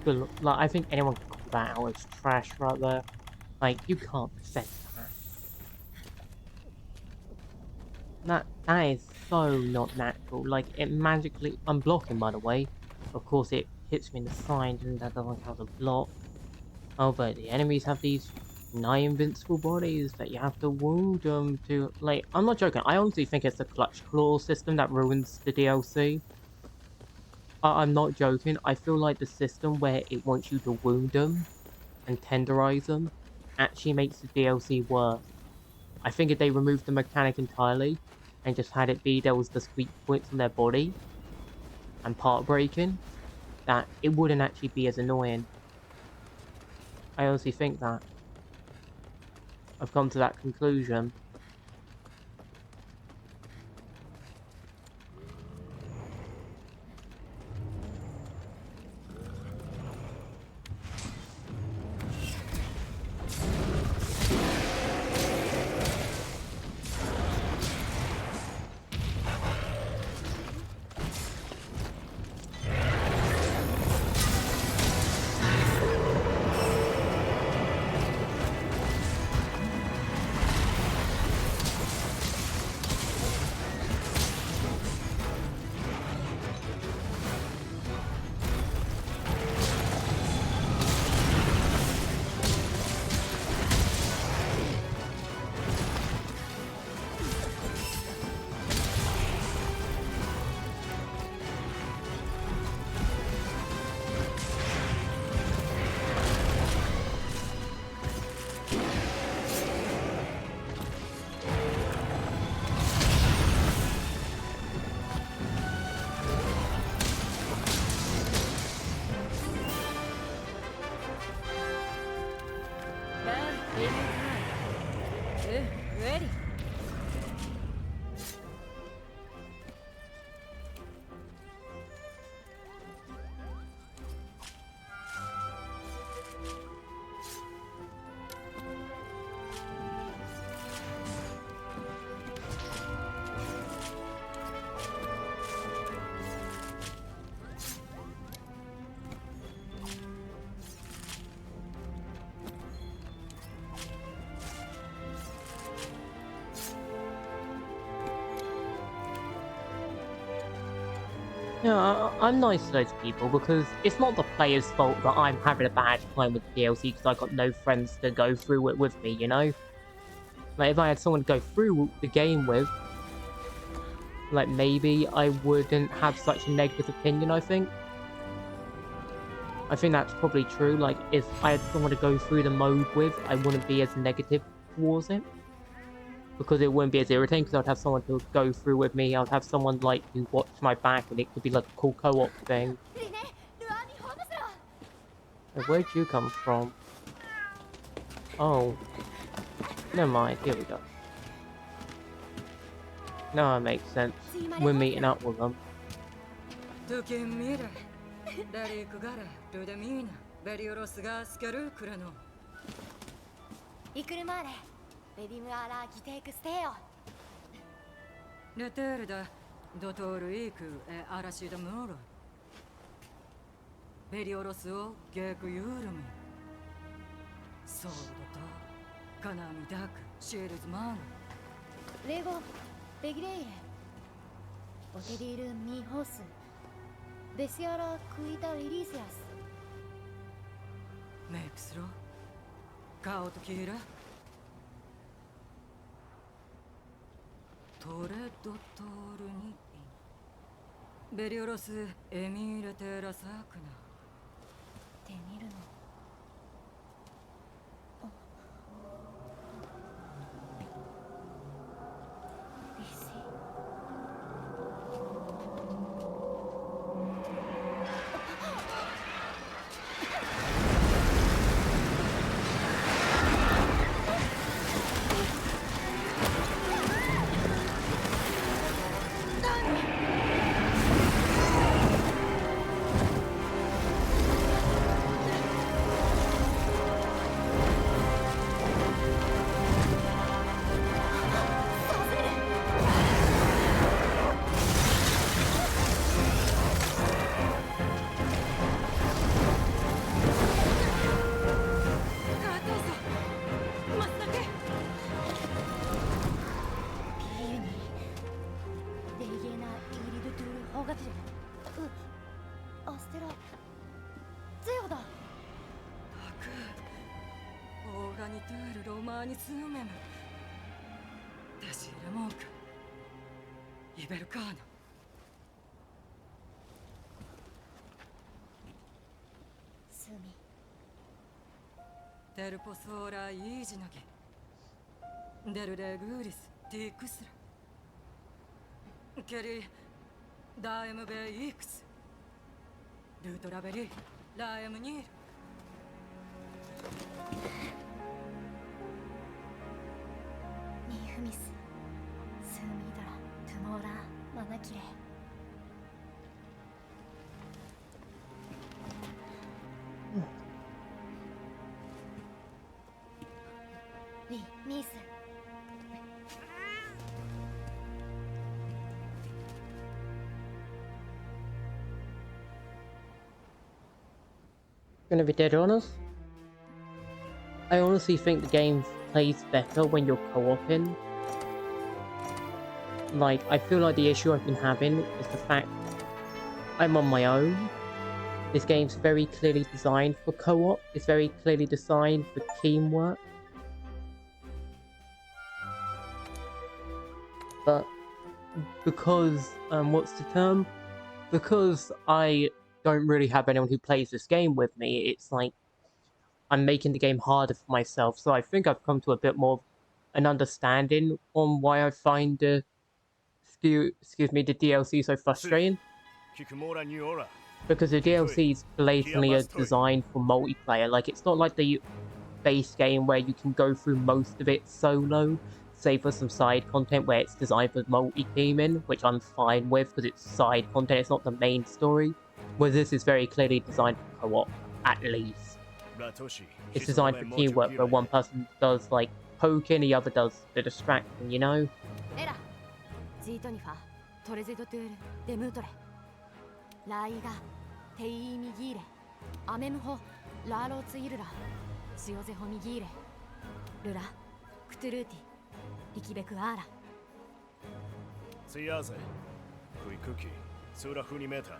Like, I think anyone can call that out as trash right there. Like, you can't possess that. That is so not natural. Like, it magically... I'm blocking, by the way. Of course, it hits me in the side, and that doesn't count as a block. Oh, but the enemies have these 9 invincible bodies that you have to wound them to. Like, I'm not joking. I honestly think it's the clutch claw system that ruins the DLC. I'm not joking. I feel like the system where it wants you to wound them and tenderize them actually makes the DLC worse. I think if they removed the mechanic entirely and just had it be there was the weak points on their body and part breaking, that it wouldn't actually be as annoying. I honestly think that. I've come to that conclusion. Ready? Yeah, I'm nice to those people because it's not the player's fault that I'm having a bad time with the DLC because I got no friends to go through it with me, you know? Like, if I had someone to go through the game with, like, maybe I wouldn't have such a negative opinion, I think. I think that's probably true. Like, if I had someone to go through the mode with, I wouldn't be as negative towards it. Because it wouldn't be as irritating, because I'd have someone to go through with me. I'd have someone, like, who watch my back, and it could be, like, a cool co-op thing. Like, where'd you come from? Oh. Never mind, here we go. No, it makes sense. We're meeting up with them. Lego, Begreire. Otedir mi hos. Desiara cuida Elisias. Mexro? Kao to kira? Tore dottoru ni. Berioros emire tera sakuna. Teniru no. ラニトゥールロマーニスーメムデシールモンクイベルカーナスミデルポソーライージナギデルレグーリスティークスラケリーダーエムベイイークスルートラベリーラーエムニールニーフミススーミードラトゥモーラーマナキレリミース Gonna be dead honest. I honestly think the game plays better when you're co-oping. Like, I feel like the issue I've been having is the fact I'm on my own. This game's very clearly designed for co-op. It's very clearly designed for teamwork. But because, what's the term? Because I don't really have anyone who plays this game with me, it's like I'm making the game harder for myself. So I think I've come to a bit more of an understanding on why I find the the DLC so frustrating. Because the DLC is blatantly designed for multiplayer. Like, it's not like the base game where you can go through most of it solo, save for some side content where it's designed for multi-teaming, which I'm fine with because it's side content, it's not the main story. Whereas this is very clearly designed for co-op, at least. It's designed for teamwork where one person does, like, poking, the other does the distracting, you know? エラジートニファトレゼドトゥールデムートレライガテイミギーレアメムホラーローツイルラシオゼホミギーレルラクトゥルーティリキベクアーラツイアーゼクイクキスーラフニメータ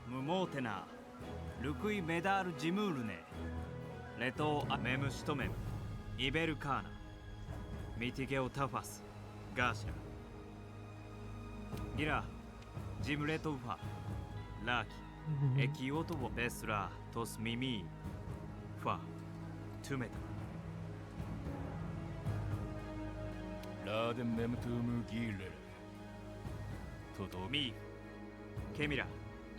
ムモーテナルクイメダールジムールネレトーアメムシトメムイベルカーナミティゲオタファスガーシャギラジムレトウファラーキエキオトボベスラトスミミファトゥメタラーデンメムトゥームギーレレトトミーケミラ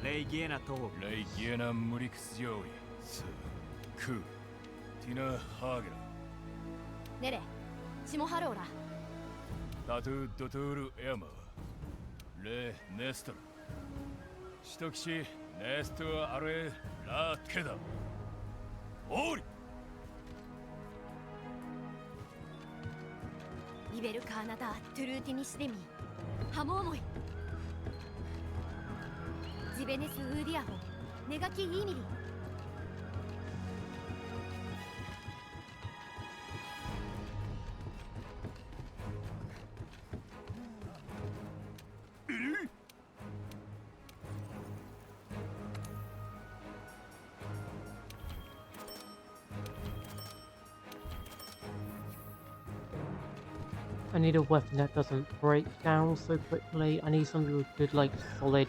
レイギエナトホレイギエナムリクスジョイスクーティナハーゲラネレシモハローラタトゥドトゥールエアマレネストルシトキシネストアレラケダオーリイベルカーナダトゥルーティニシデミハモーモイジベネスウーディアホネガキイーミリ I need a weapon that doesn't break down so quickly. I need something with good, like, solid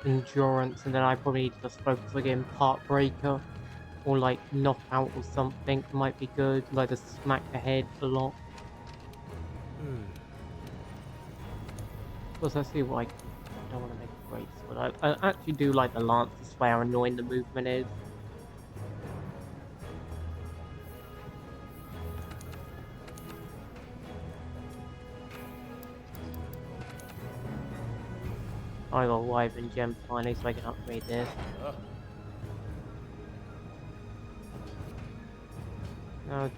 endurance, and then I probably need to just focus on getting Heartbreaker, or like Knockout or something might be good, like to smack the head a lot. Because I see what I don't want to make a great sword. I actually do like the lance, despite how annoying the movement is. I got Wyvern Gem finally, so I can upgrade this. Now,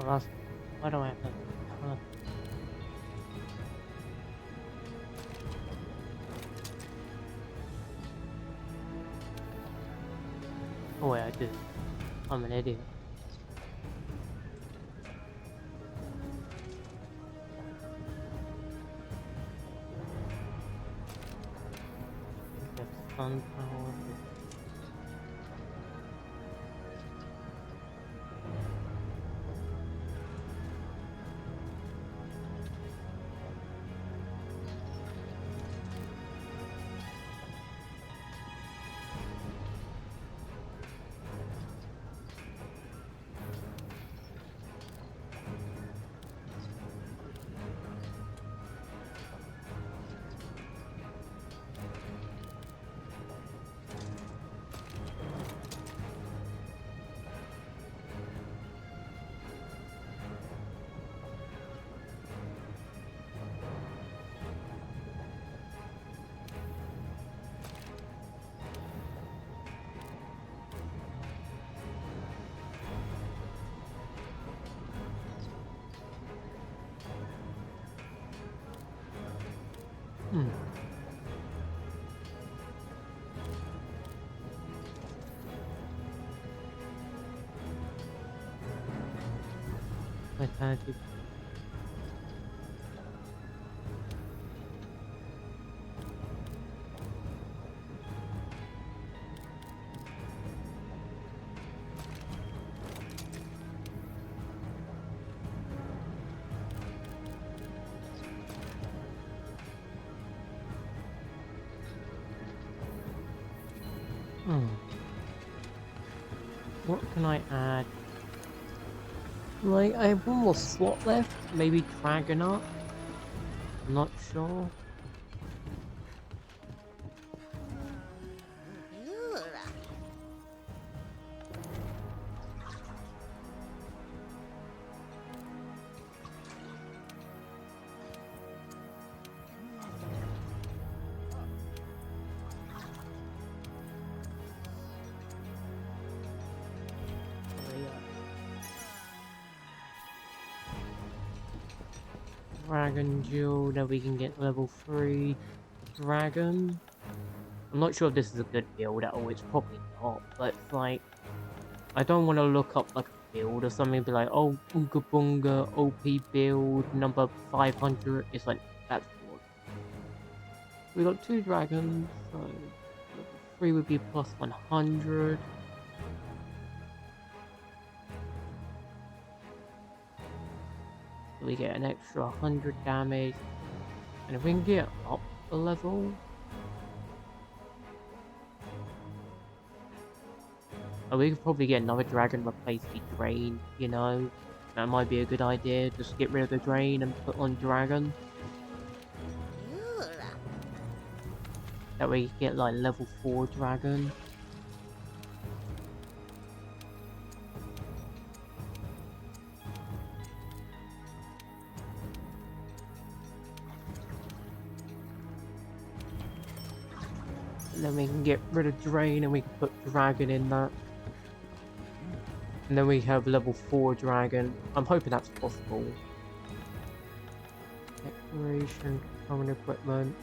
Oh, that's... Why do I have that? Oh wait, I do. I'm an idiot. That's sunflower. Hmm. Vitality. Hmm. What can I add? Like, I have one more slot left. Maybe Dragon Up? I'm not sure. Dragon Jewel, then we can get level 3 Dragon. I'm not sure if this is a good build at all, it's probably not, but like, I don't want to look up like a build or something and be like, oh, Oonga Boonga, OP build, number 500, it's like, that's bored. We got 2 dragons, so level 3 would be plus 100. We get an extra 100 damage, and if we can get up a level, oh, we could probably get another dragon, replace the drain, you know, that might be a good idea, just get rid of the drain and put on dragon. That way you get like level 4 dragon. And then we can get rid of drain and we can put dragon in that. And then we have level 4 dragon. I'm hoping that's possible. Decoration, common equipment.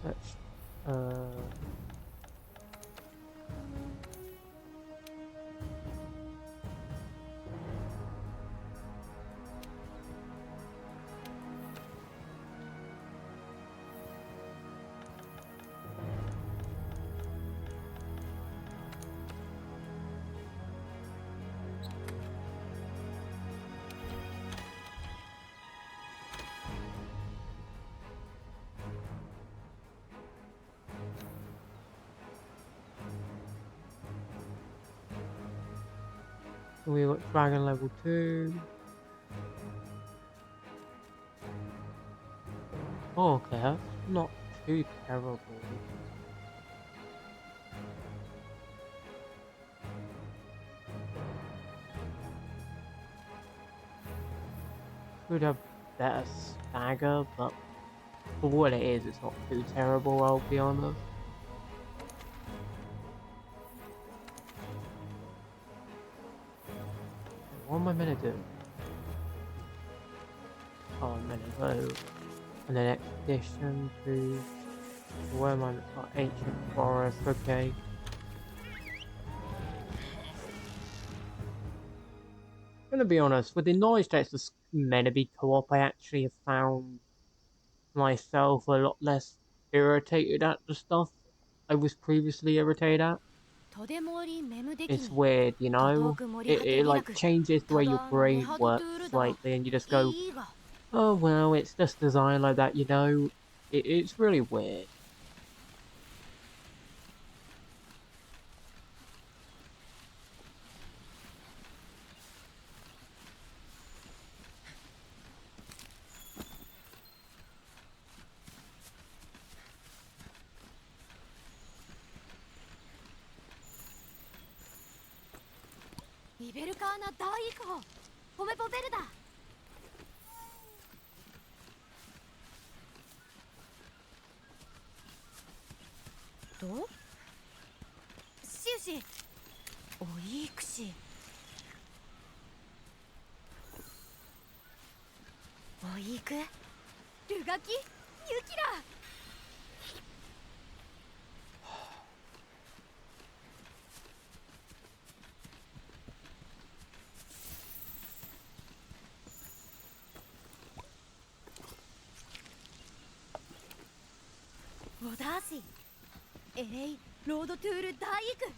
Let's we got dragon level 2. Oh, okay, that's not too terrible. Could have better stagger, but for what it is, it's not too terrible, I'll be honest. What am I meant to do? Oh, I'm meant to go on an expedition to where am I? Oh, ancient forest. Okay. I'm gonna be honest. With the knowledge that it's meant to be co-op, I actually have found myself a lot less irritated at the stuff I was previously irritated at. とでもりメム的 It's に weird, you とど know? く森果て It リラ like ク changes the た way your だのレ brain ハドト works ゥールだ slightly, and you just go, いいが oh well, it's just designed like that, you know? It's really weird. イベルカーナ大移行ホメポベルだとシウシおいくしおいくルガキユキラオダーシーエレイロードトゥール大イク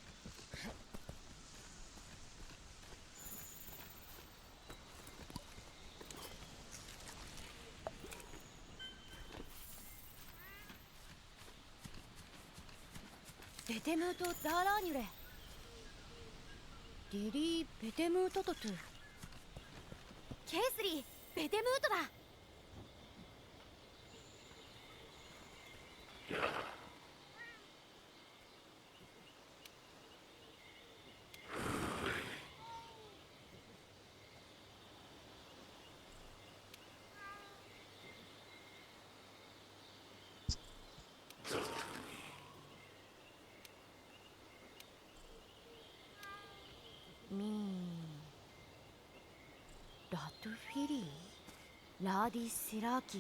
ベテムート・ダーラーニュレリリー・ベテムートトトゥケースリー・ベテムートだミーラトフィリーラーディシラーキ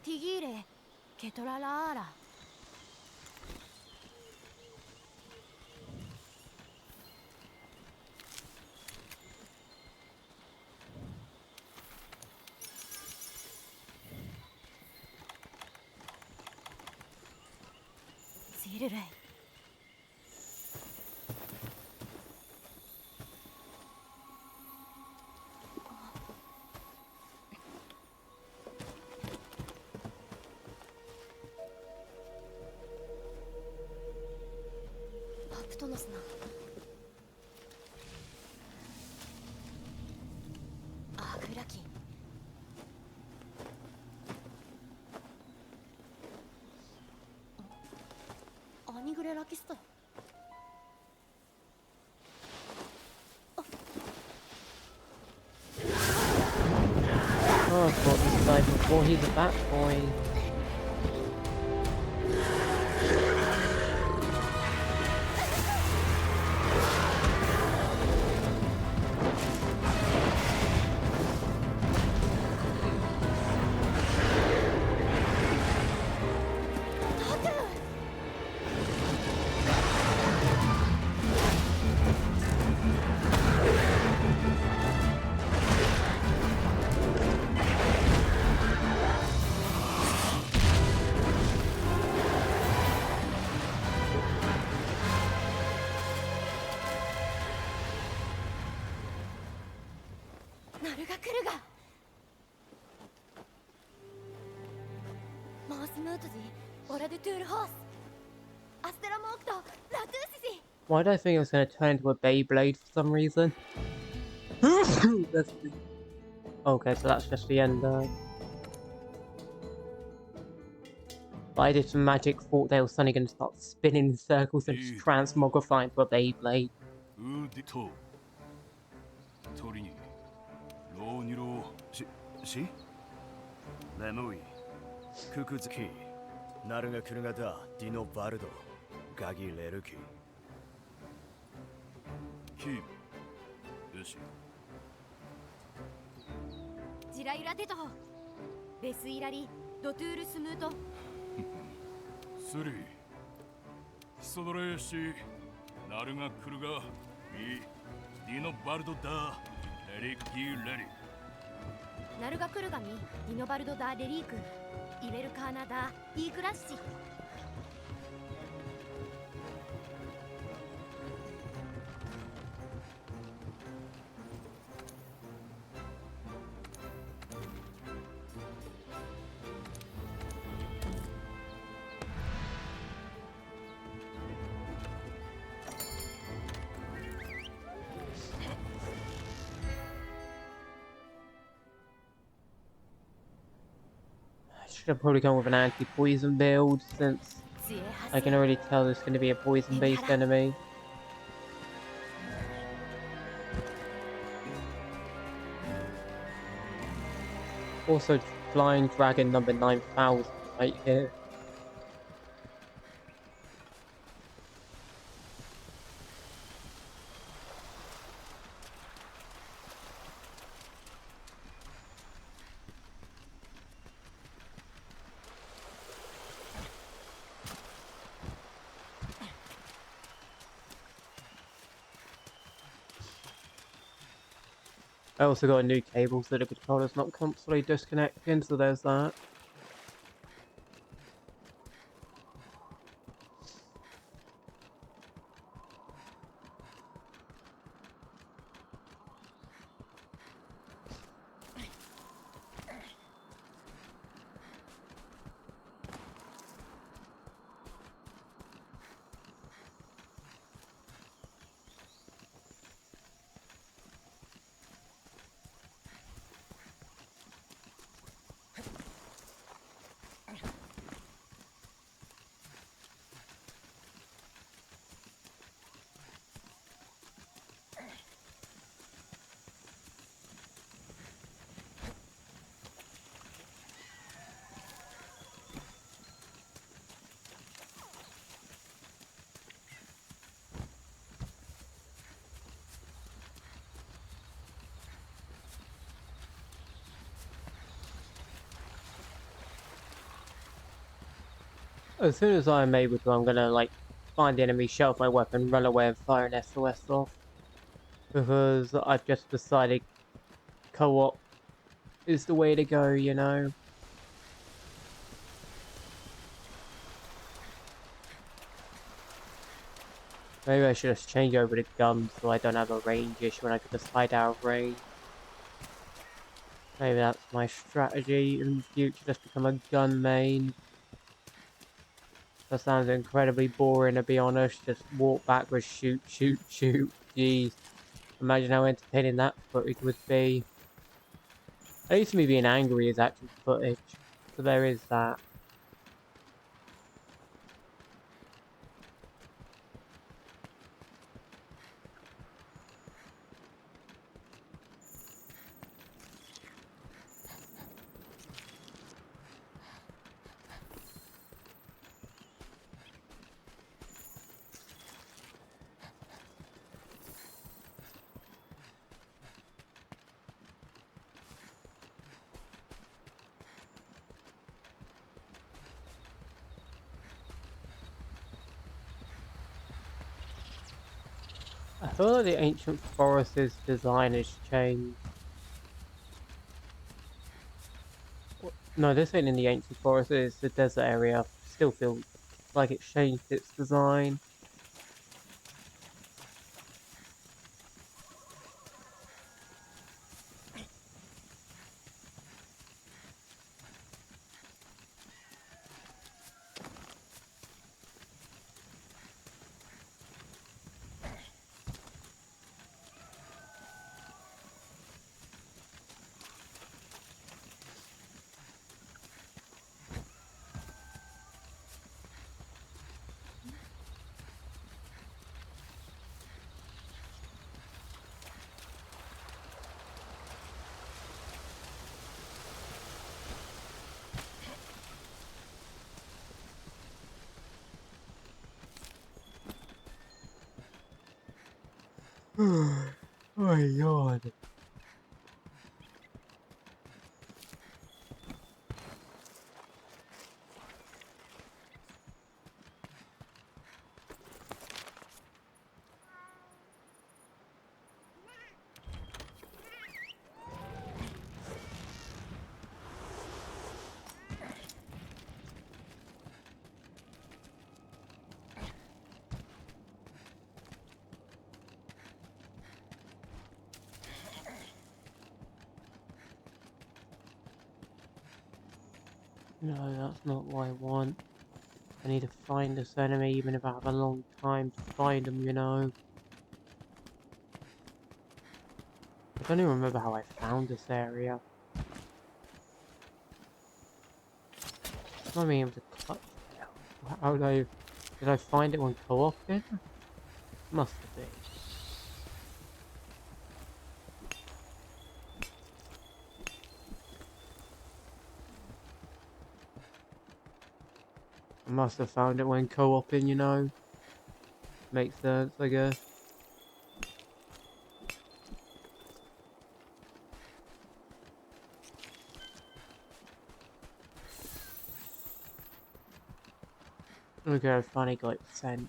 ティギーレケトララーラシルレイアプトノスナアグラキンアニグレラキスト Oh, I fought this guy before. He's a bat boy. Why did I think it was going to turn into a Beyblade for some reason? Okay, so that's just the end. But I did some magic, thought they were suddenly going to start spinning in circles and just transmogrify into a Beyblade. 鳥にローニロしレムイククズキナルガクルガダディノバルドガギレルキキムしジラユラテトベスイラリドトゥールスムートスリーヒソドレーシナルガクルガミディノバルドダレリギーレリナルガクルガミディノバルドダレリークイベルカーナダイークラッシ I should have probably gone with an anti-poison build since 杖 I 発 can already tell there's going to be a poison-based enemy. Also, Flying Dragon number 9000 right here. I also got a new cable so the controller's not constantly disconnecting, so there's that. As soon as I'm able to, I'm gonna like find the enemy, shelf my weapon, run away and fire an SOS off. Because I've just decided co-op is the way to go, you know? Maybe I should just change over to guns so I don't have a range issue and I could just hide out of range. Maybe that's my strategy in the future, just become a gun main. That sounds incredibly boring to be honest, just walk backwards, shoot, shoot, shoot. Jeez. Imagine how entertaining that footage would be. At least me being angry is actual footage, so there is that. I feel like the ancient forest's design has changed. No, this ain't in the ancient forest, it's the desert area. Still feel like it's changed its design. Oh my god. No, that's not what I want. I need to find this enemy even if I have a long time to find them, you know. I don't even remember how I found this area. Not being able to clutch it. How did I find it when co-opted? Must have been. I must have found it when co-oping, you know. Makes sense, I guess. Okay, I finally got it sent.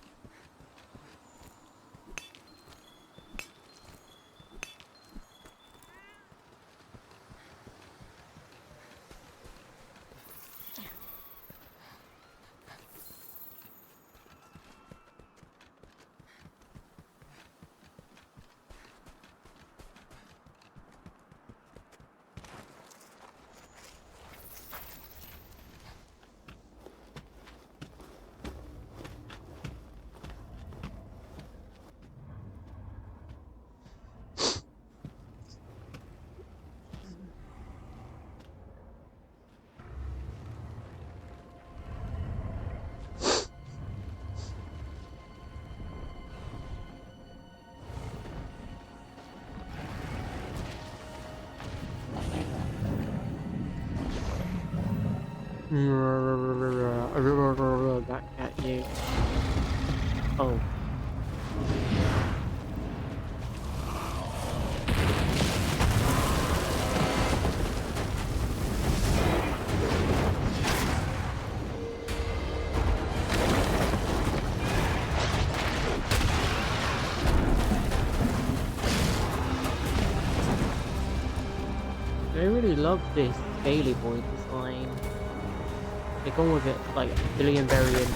Back at you. Oh. I really love this Scaly Boy design. They've gone with it like a billion variants.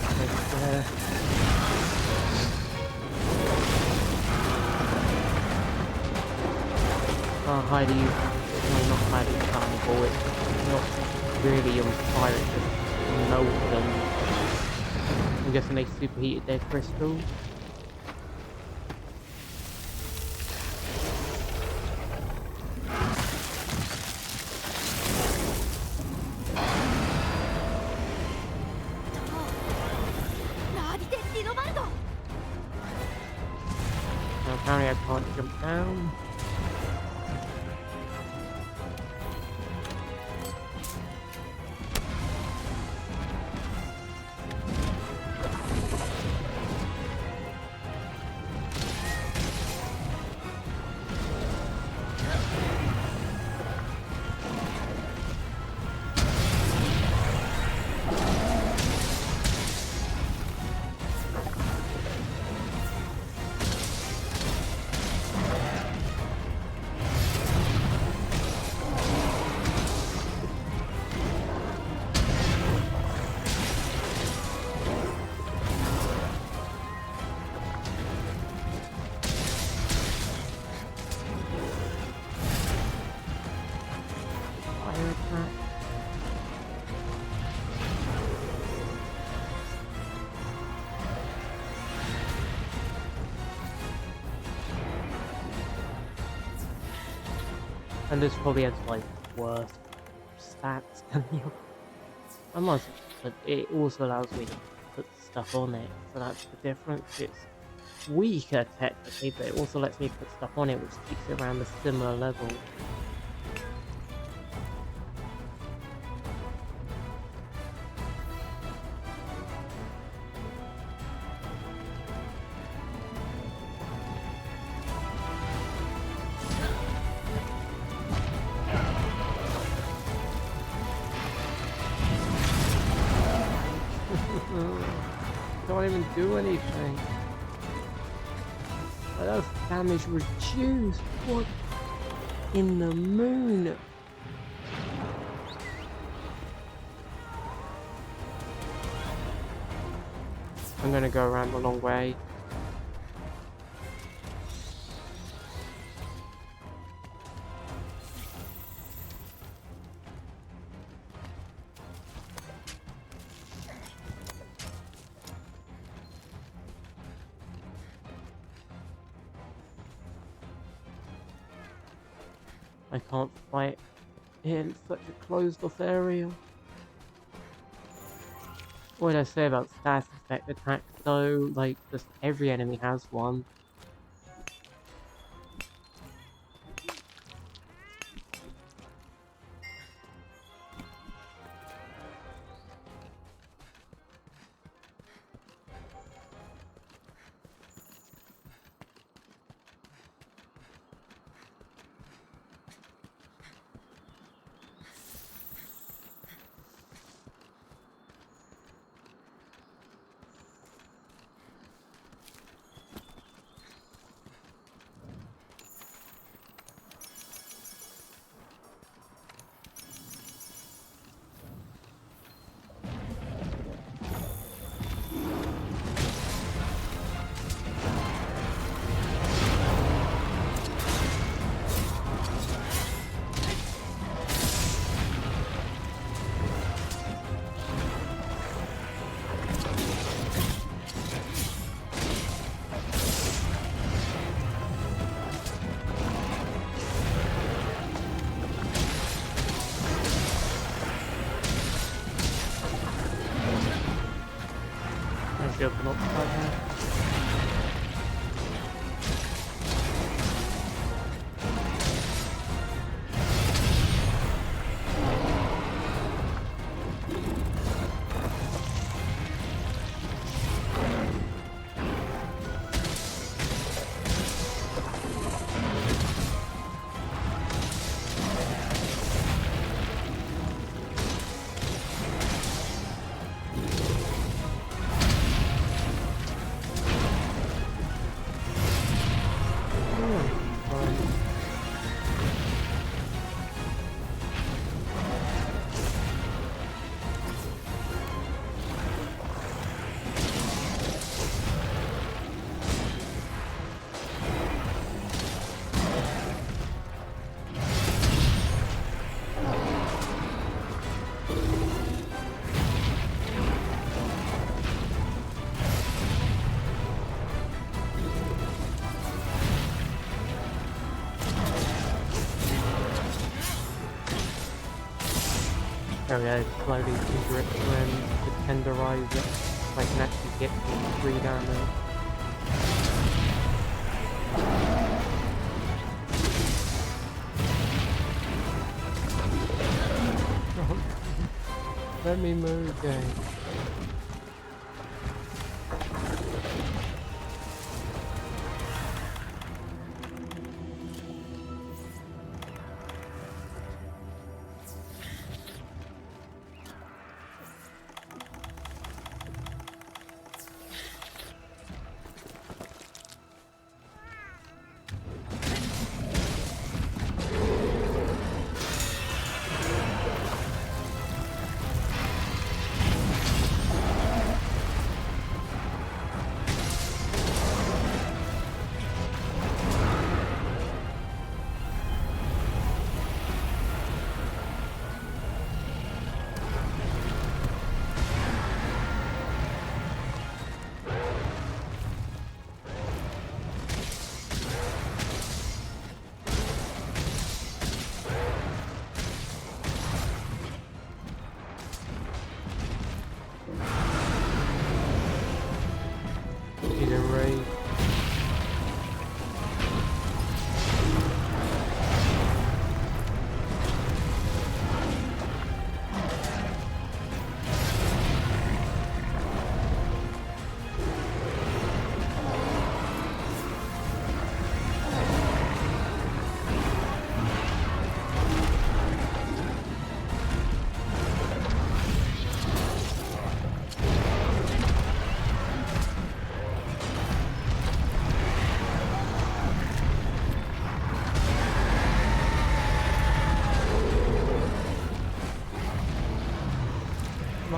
Highly, well, not highly flammable, it's not really on fire, it's just melted. I'm guessing they superheated their crystals. Now apparently I can't jump down. And this probably has like worse stats than the other. Unless, but it also allows me to put stuff on it, so that's the difference. It's weaker technically, but it also lets me put stuff on it, which keeps it around a similar level. can't even do anything. Earth damage reduced. What in the moon? I'm gonna go around the long way. I can't fight in such a closed off area. What did I say about status effect attacks though? Like, just every enemy has one. Actually open up right now. There we go, slowly trigger it when to tenderize it, so I can actually get some free damage. Let me move, game.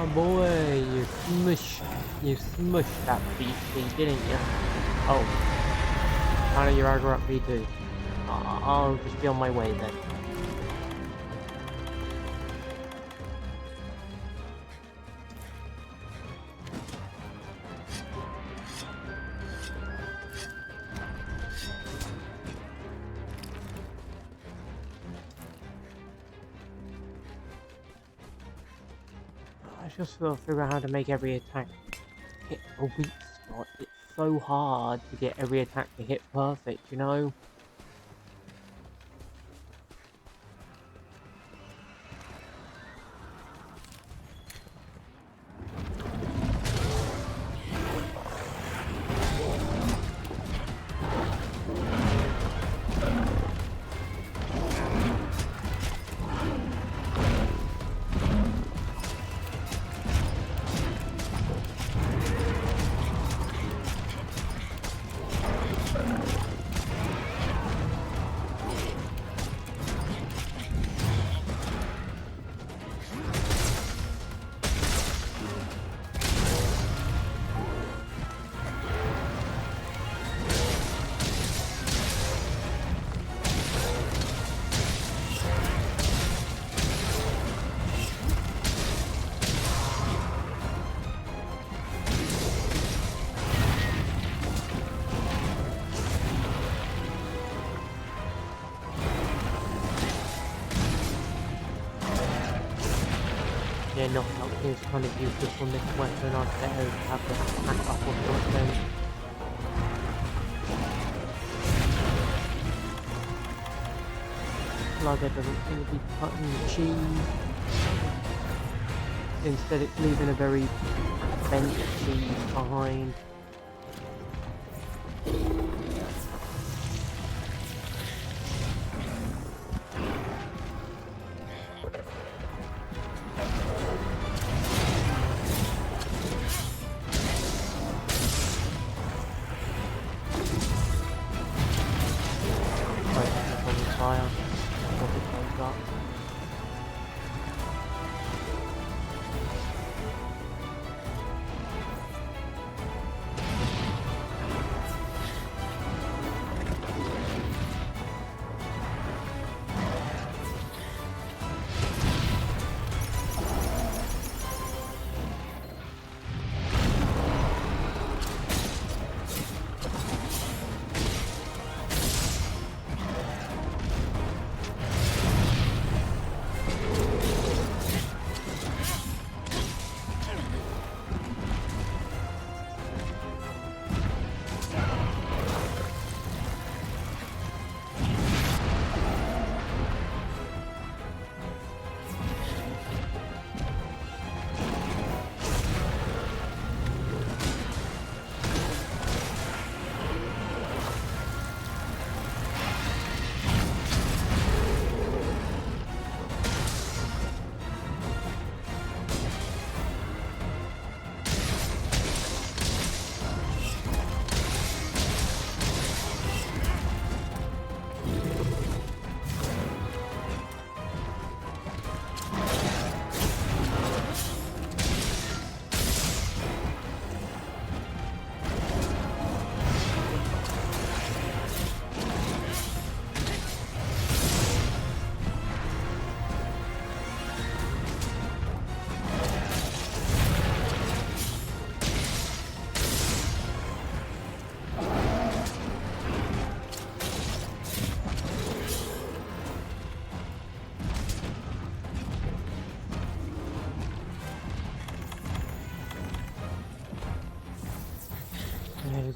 My boy, you smushed that beastie, didn't you? Oh, how do you aggro up me too? I'll just be on my way then. I just gotta figure out how to make every attack hit a weak spot. It's so hard to get every attack to hit perfect, you know? Yeah, knockout is kind of useless on this weapon. I'd better have the attack up or something. Slugger doesn't seem to be cutting the cheese. Instead it's leaving a very bent cheese behind.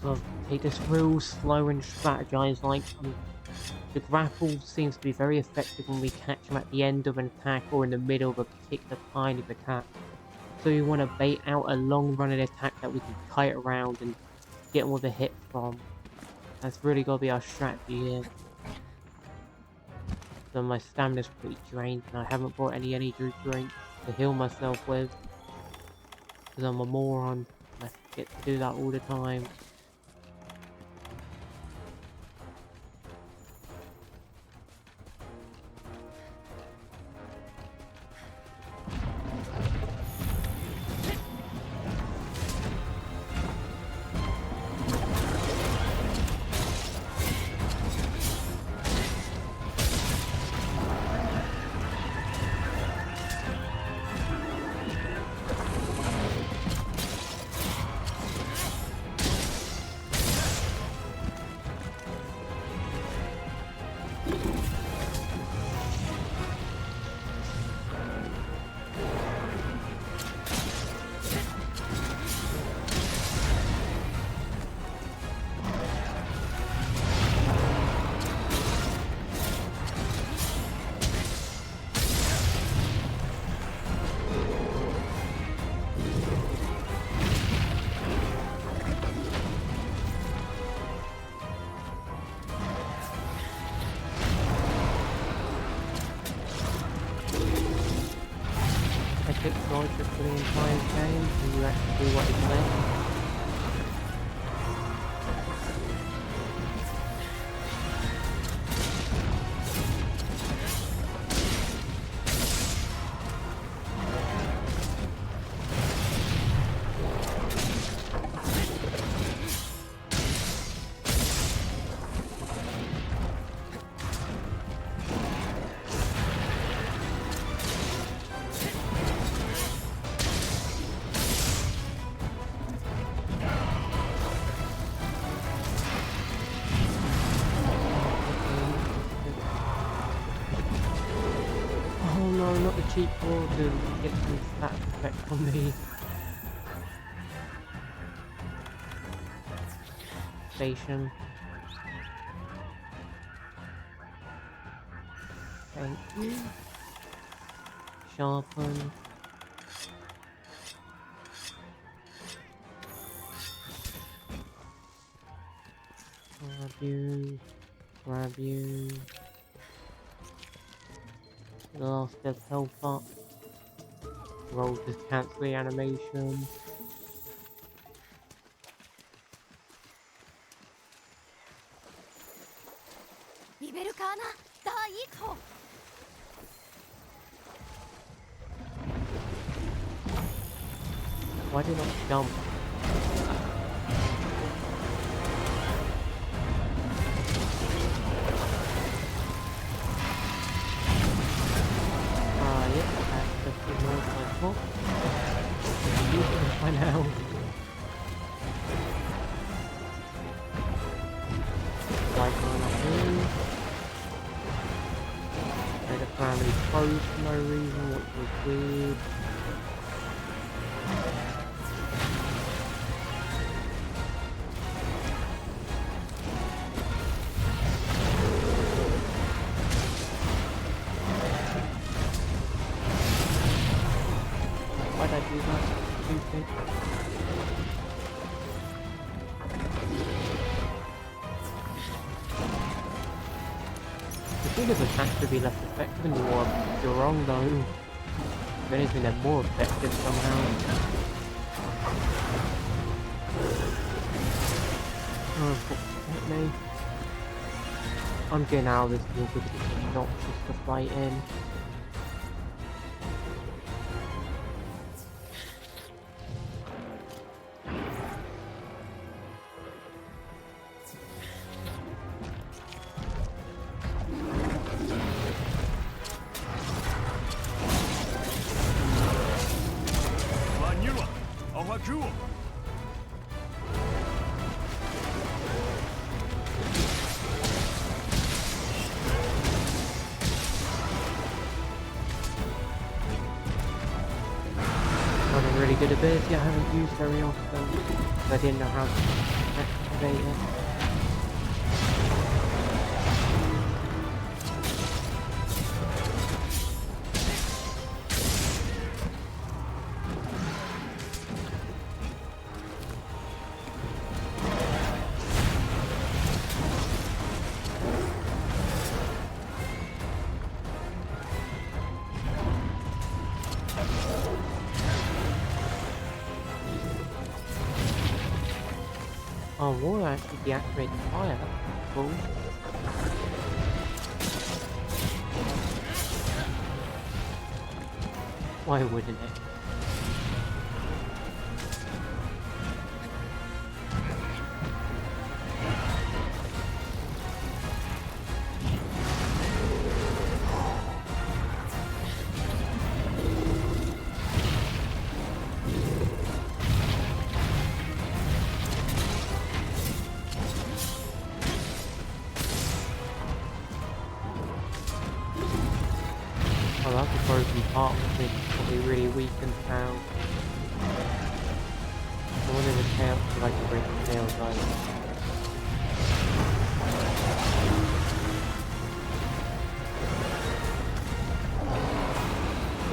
I've take this real slow and strategize. Like the grapple seems to be very effective when we catch them at the end of an attack or in the middle of a particular kind of attack. So you want to bait out a long running attack that we can kite around and get them with a hit from. That's really got to be our strategy here. So my stamina's pretty drained and I haven't brought any energy drink to heal myself with. Because I'm a moron. I forget to do that all the time. 6 logic for the entire game, so you actually do what it says. Oh no, not the cheap order. Get some stat effect on me. Station. Thank you. Sharpen. Grab you. Grab you. Last death health up. Roll to cancel the animation. Why did I not jump? Yep, access to motorcycle. Use it by now. Cyclone up in. Made a family close for no reason, which was weird. Why'd I do that? Stupid. The triggers attached to be less effective and you're wrong though. If anything, they're more effective somehow. Oh, fuck me. I'm getting out of this field because it's obnoxious to fight in. Got a really good ability I haven't used very often, because I didn't know how to activate it. Oh, water actually deactivated fire. That's cool. Why wouldn't it? Oh, that's a broken part, which probably really weakens now. I wonder if the tail, if I can break the tail guys.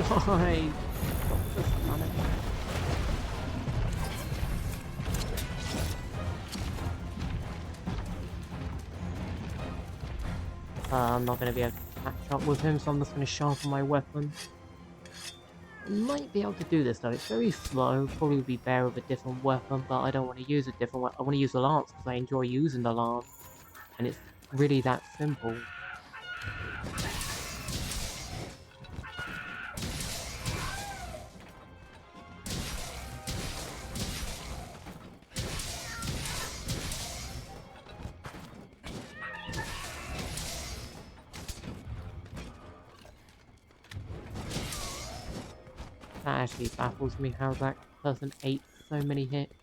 Why? Stop just running. I'm not going to be able to catch up with him, so I'm just going to sharpen my weapon. I might be able to do this though. It's very slow. Probably would be better with a different weapon, but I don't want to use a different weapon. I want to use the lance because I enjoy using the lance. And it's really that simple. That actually baffles me how that person ate so many hits.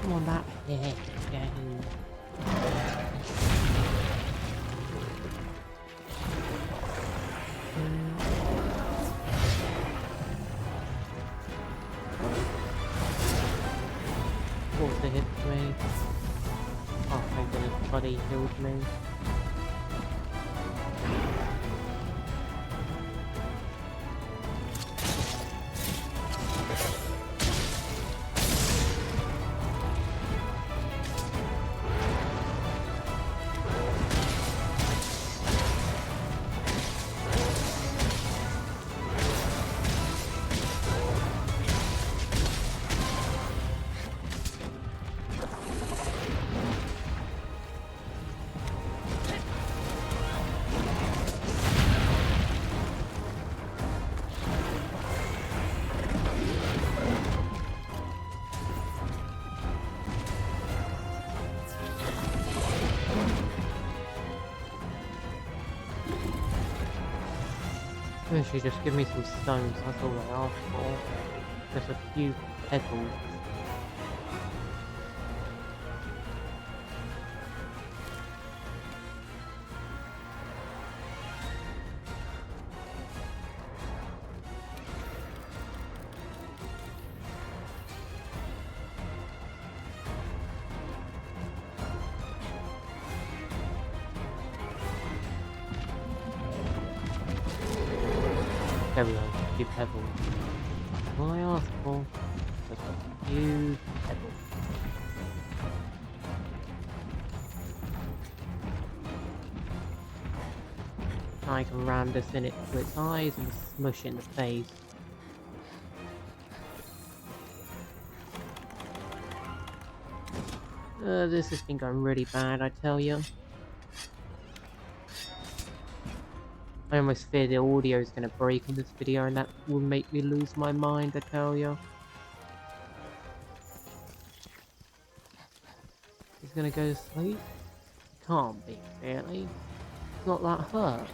On that hit again. Also hit me. Oh, thank goodness, buddy healed me. She just give me some stones, that's all I asked for. Just a few petals. There we go, a few pebbles. All I asked for was a few pebbles. I can ram this in it to its eyes and smush it in the face. This has been going really bad, I tell you. I almost fear the audio is going to break on this video and that will make me lose my mind, I tell you. He's going to go to sleep? Can't be, really. It's not that hurt.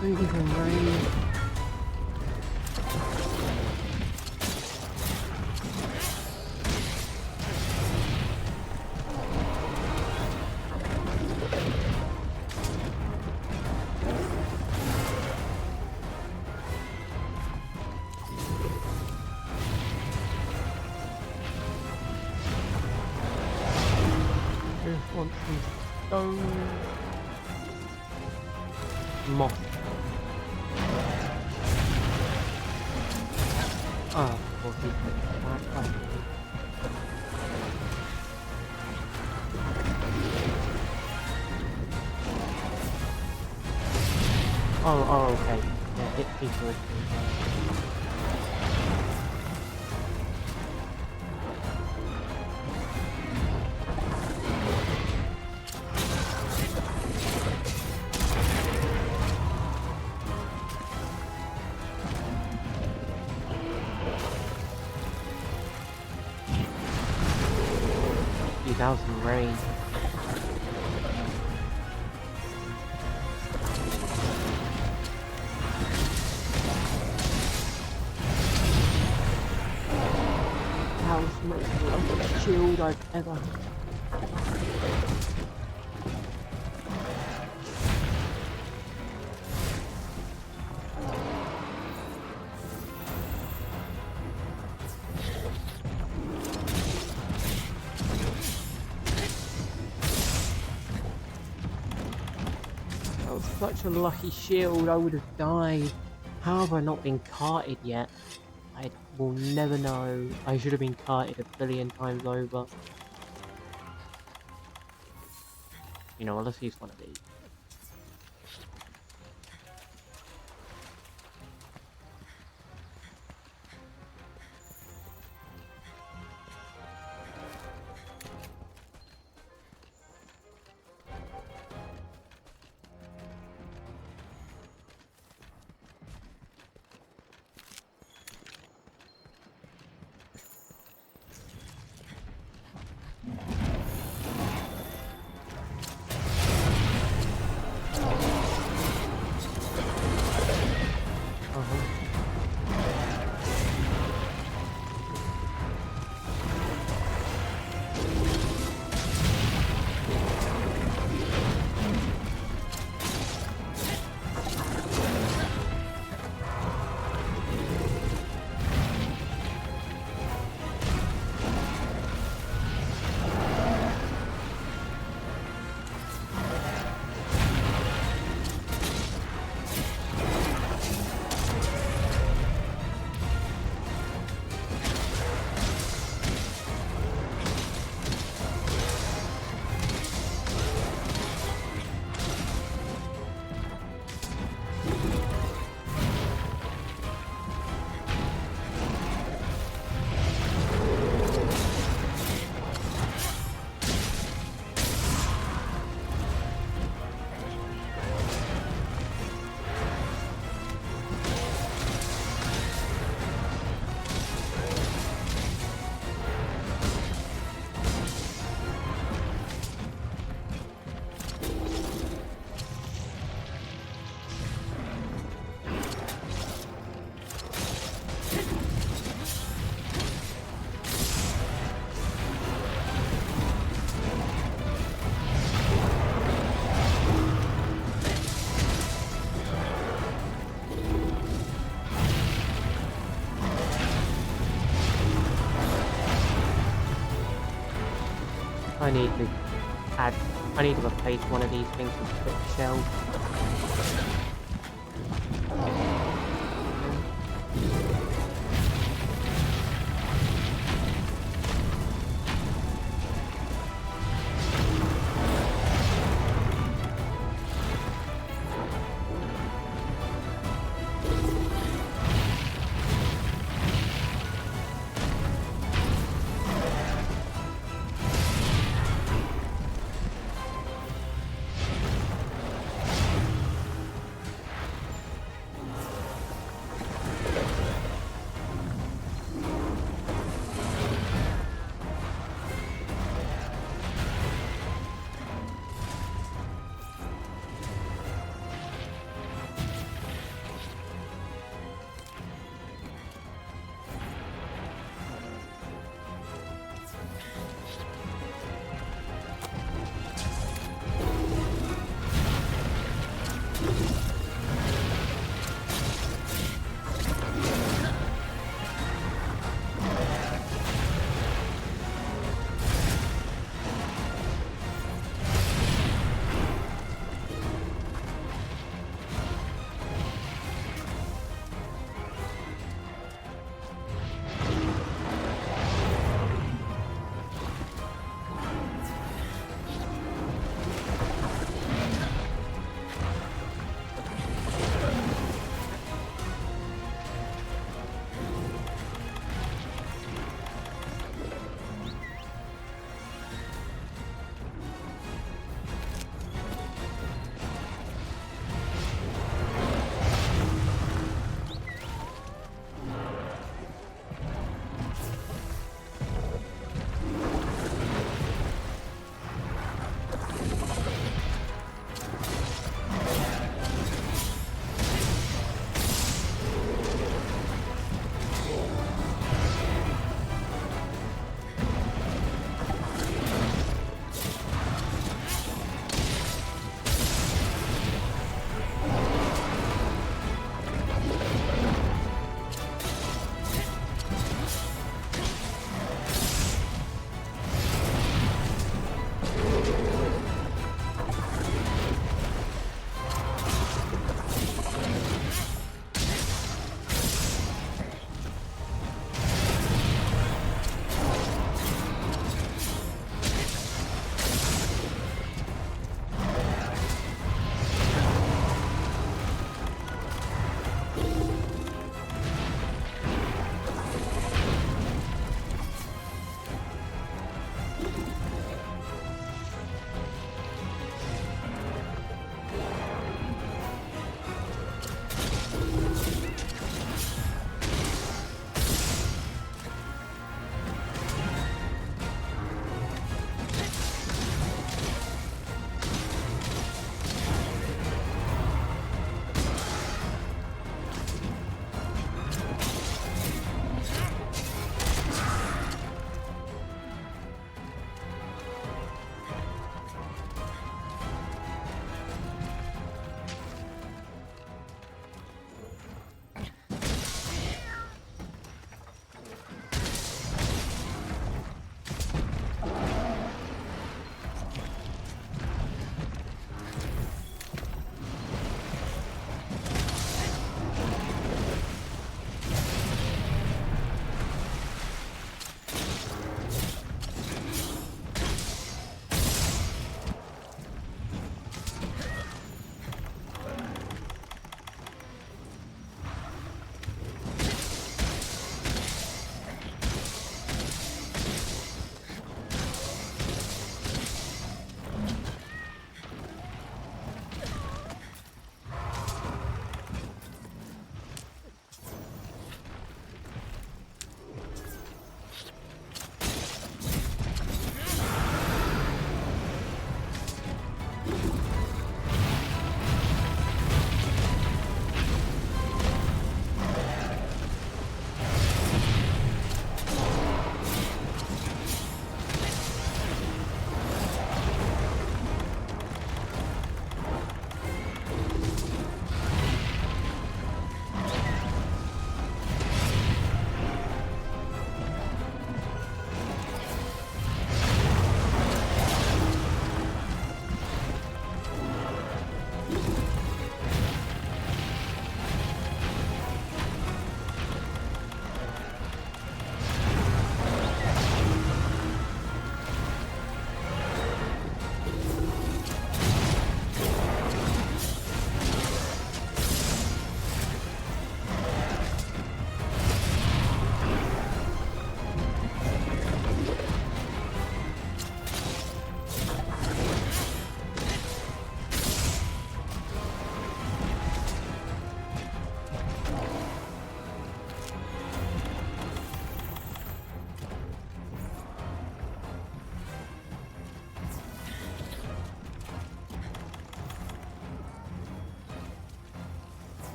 Even rain. Just want some stone. Moss. Oh, of course he put that. Oh, okay. Yeah, it's good. 50,000 rain. That was the most lovely shield I've ever had. That was such a lucky shield, I would have died. How have I not been carted yet? I will never know. I should have been carted a billion times over. You know what, let's use one of these. I need to I need to replace one of these things with quick shell.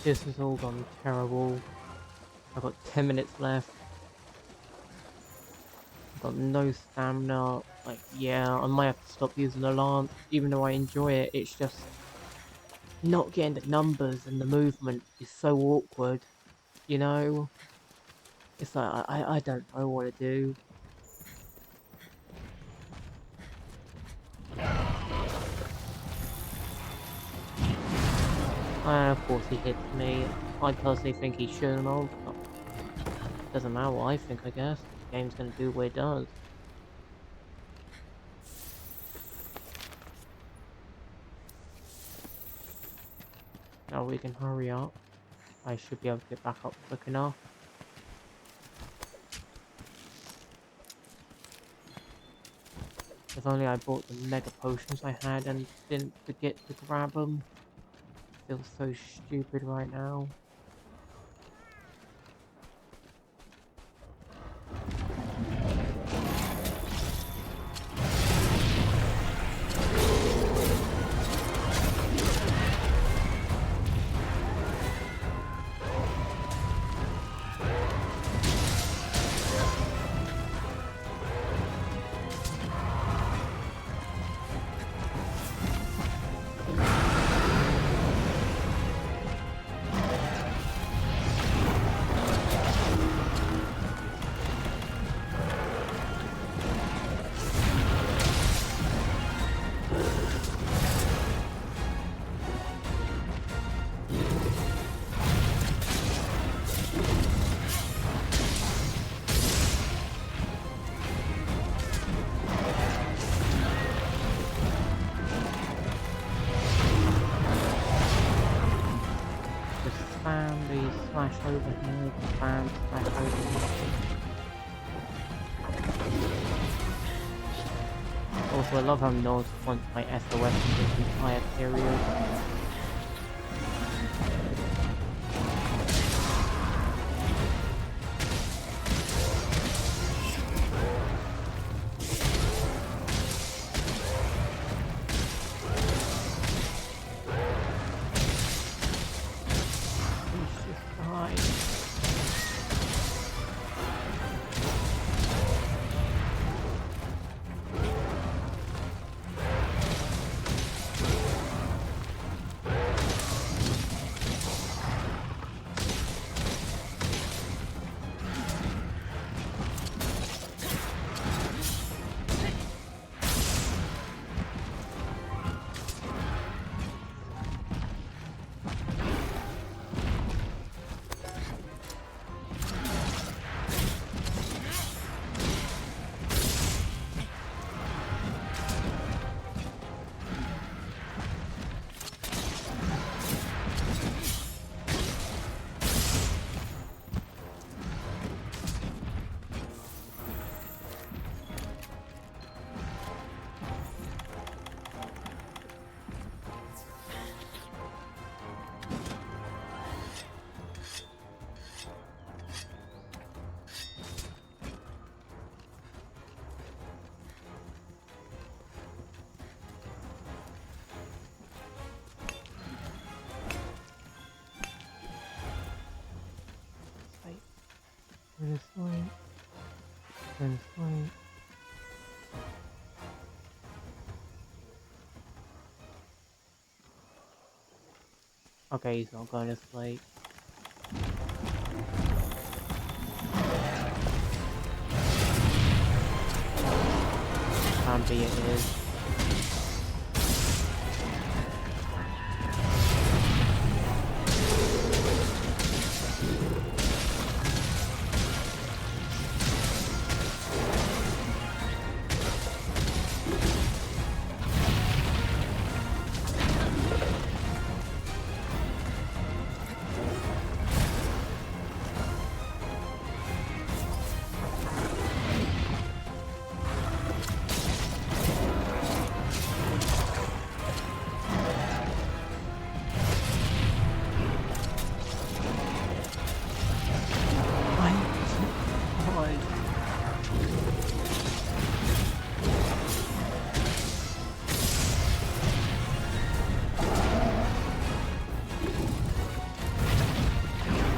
This has all gone terrible. I've got 10 minutes left. I've got no stamina. Like, yeah, I might have to stop using the lance. Even though I enjoy it, it's just not getting the numbers and the movement is so awkward. You know? It's like, I don't know what to do. And of course he hits me. I personally think he shouldn't have. But doesn't matter what I think, I guess. The game's gonna do what it does. Now we can hurry up. I should be able to get back up quick enough. If only I bought the mega potions I had and didn't forget to grab them. I feel so stupid right now. Slash over here, spam, slash over here. Also, I love how Nod wants my SOS for this entire period. This way. This way. Okay, he's not going to sleep. Can't be it is.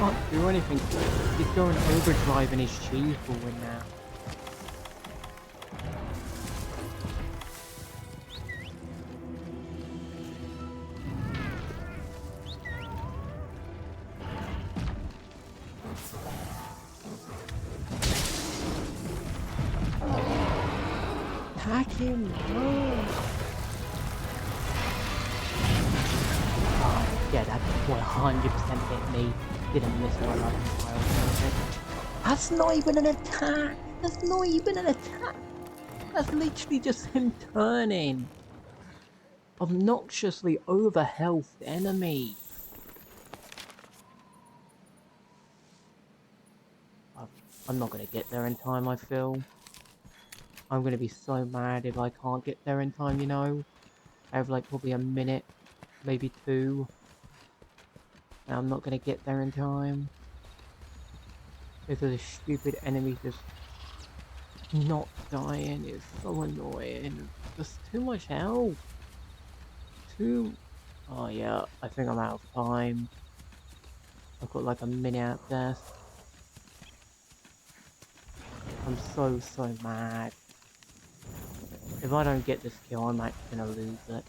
can't do anything. He's going overdrive and his cheese will win now. Attack him! No! Oh, yeah, that 100% hit me. Didn't miss one of them. That's not even an attack! That's not even an attack! That's literally just him turning. Obnoxiously over health enemy. I'm not gonna get there in time, I feel. I'm gonna be so mad if I can't get there in time, you know? I have like probably a minute, maybe 2. And I'm not gonna get there in time. Because the stupid enemy just not dying is so annoying. There's too much health. Oh yeah, I think I'm out of time. I've got like a minute at best. I'm so mad. If I don't get this kill, I'm actually gonna lose it.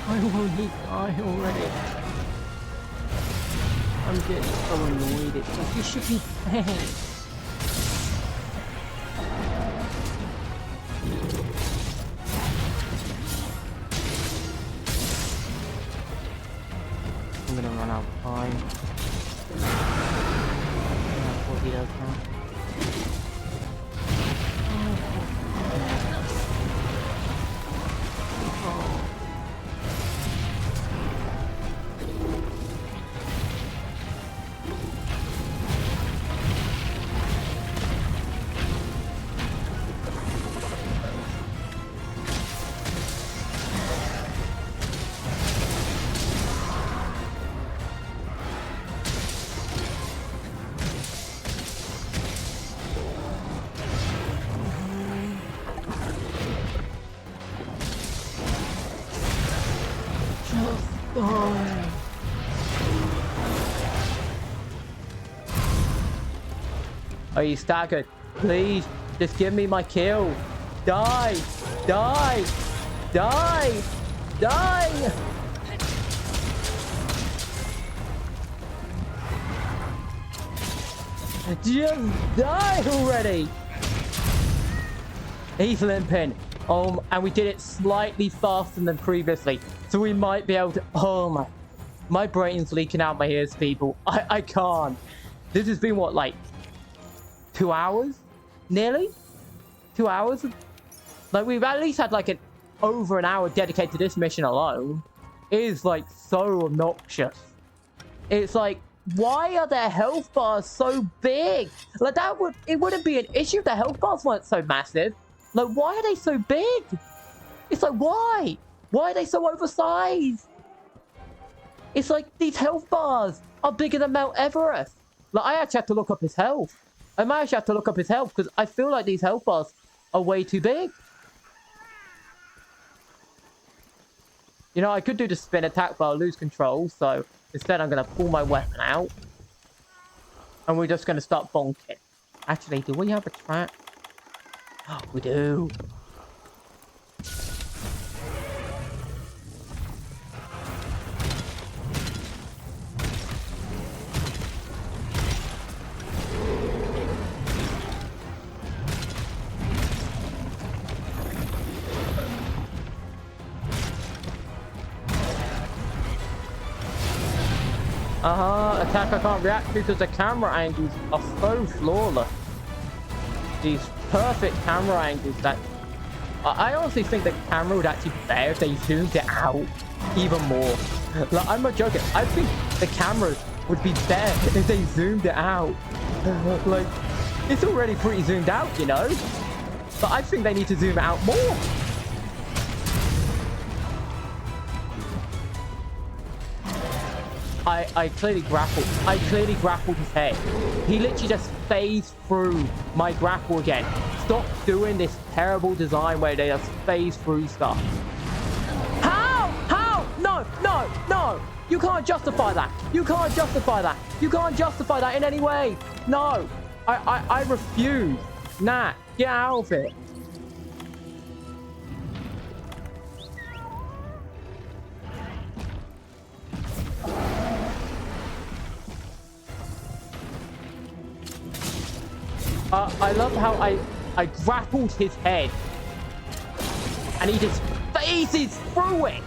Why won't he die already? I'm getting so annoyed. It's like, you should be dead. I'm gonna run out of time. That's what he does now. Are you staggered? Please, just give me my kill. Die! Die! Die! Die! Just die already! He's limping. And we did it slightly faster than previously. So we might be able to... Oh my brain's leaking out my ears, people. I can't. This has been what, like 2 hours? Nearly? 2 hours? Like, we've at least had like over an hour dedicated to this mission alone. It is like so obnoxious. It's like, why are their health bars so big? Like, it wouldn't be an issue if the health bars weren't so massive. Like, why are they so big? It's like, why? Why are they so oversized? It's like, these health bars are bigger than Mount Everest. Like, I actually have to look up his health. I might actually have to look up his health because I feel like these health bars are way too big. You know, I could do the spin attack, but I'll lose control. So instead, I'm going to pull my weapon out. And we're just going to start bonking. Actually, do we have a trap? Oh, we do. Attack I can't react to because the camera angles are so flawless. these perfect camera angles that I honestly think the camera would actually be better if they zoomed it out even more. Like, I'm not joking. I think the cameras would be better if they zoomed it out. Like, it's already pretty zoomed out, you know? But I think they need to zoom it out more. I clearly grappled. I clearly grappled his head. He literally just phased through my grapple again. Stop doing this terrible design where they just phase through stuff. How? How? No, no, no. You can't justify that. You can't justify that. You can't justify that in any way. No. I refuse. Nah, get out of it. I love how I grappled his head and he just phases through it.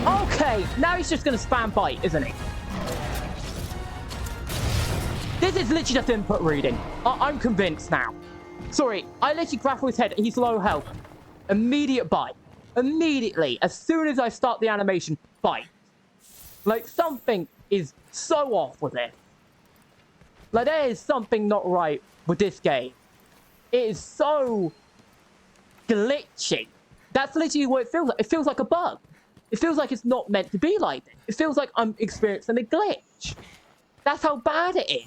Okay, now he's just going to spam bite, isn't he? This is literally just input reading. I'm convinced now. Sorry, I literally grapple his head and he's low health. Immediate bite. Immediately, as soon as I start the animation, bite. Like, something is so off with it. Like, there is something not right with this game. It is so glitchy. That's literally what it feels like. It feels like a bug. It feels like it's not meant to be like this. It feels like I'm experiencing a glitch. That's how bad it is.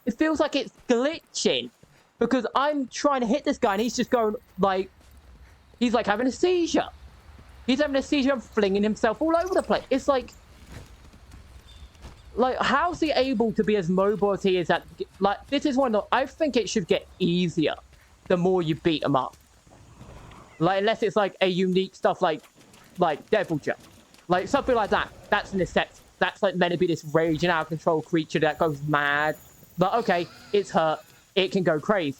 It feels like it's glitching. Because I'm trying to hit this guy and he's just going, like... He's like having a seizure. He's having a seizure and flinging himself all over the place. It's like... Like, how's he able to be as mobile as he is at... Like, this is one of the... I think it should get easier the more you beat him up. Like, unless it's, like, a unique stuff like Devil Jump. Like, something like that. That's an exception. That's, like, meant to be this raging out of control creature that goes mad. But, okay, it's hurt. It can go crazy.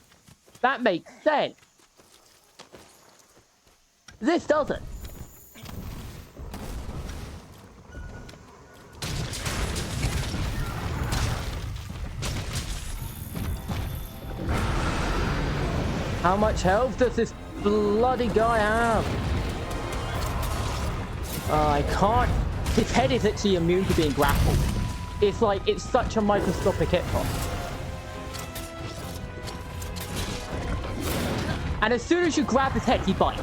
That makes sense. This doesn't. How much health does this bloody guy have? I can't... His head is actually immune to being grappled. It's like, it's such a microscopic hitbox. And as soon as you grab his head, he bites.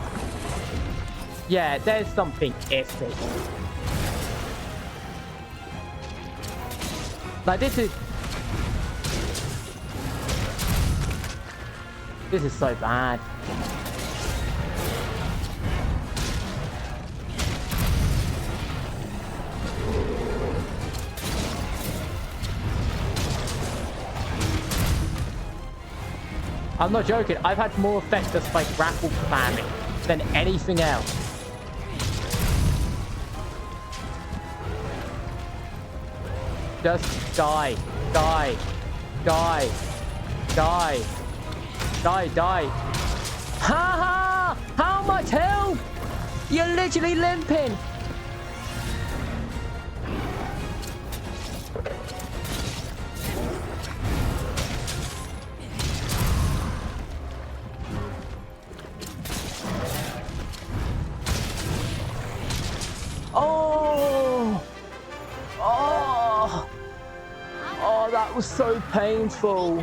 Yeah, there's something iffy. Like, this is so bad. I'm not joking. I've had more effect just by grapple spamming than anything else. Just die. Die. Die. Die. Die, die. Ha ha! How much health? You're literally limping. Oh! Oh! Oh, that was so painful.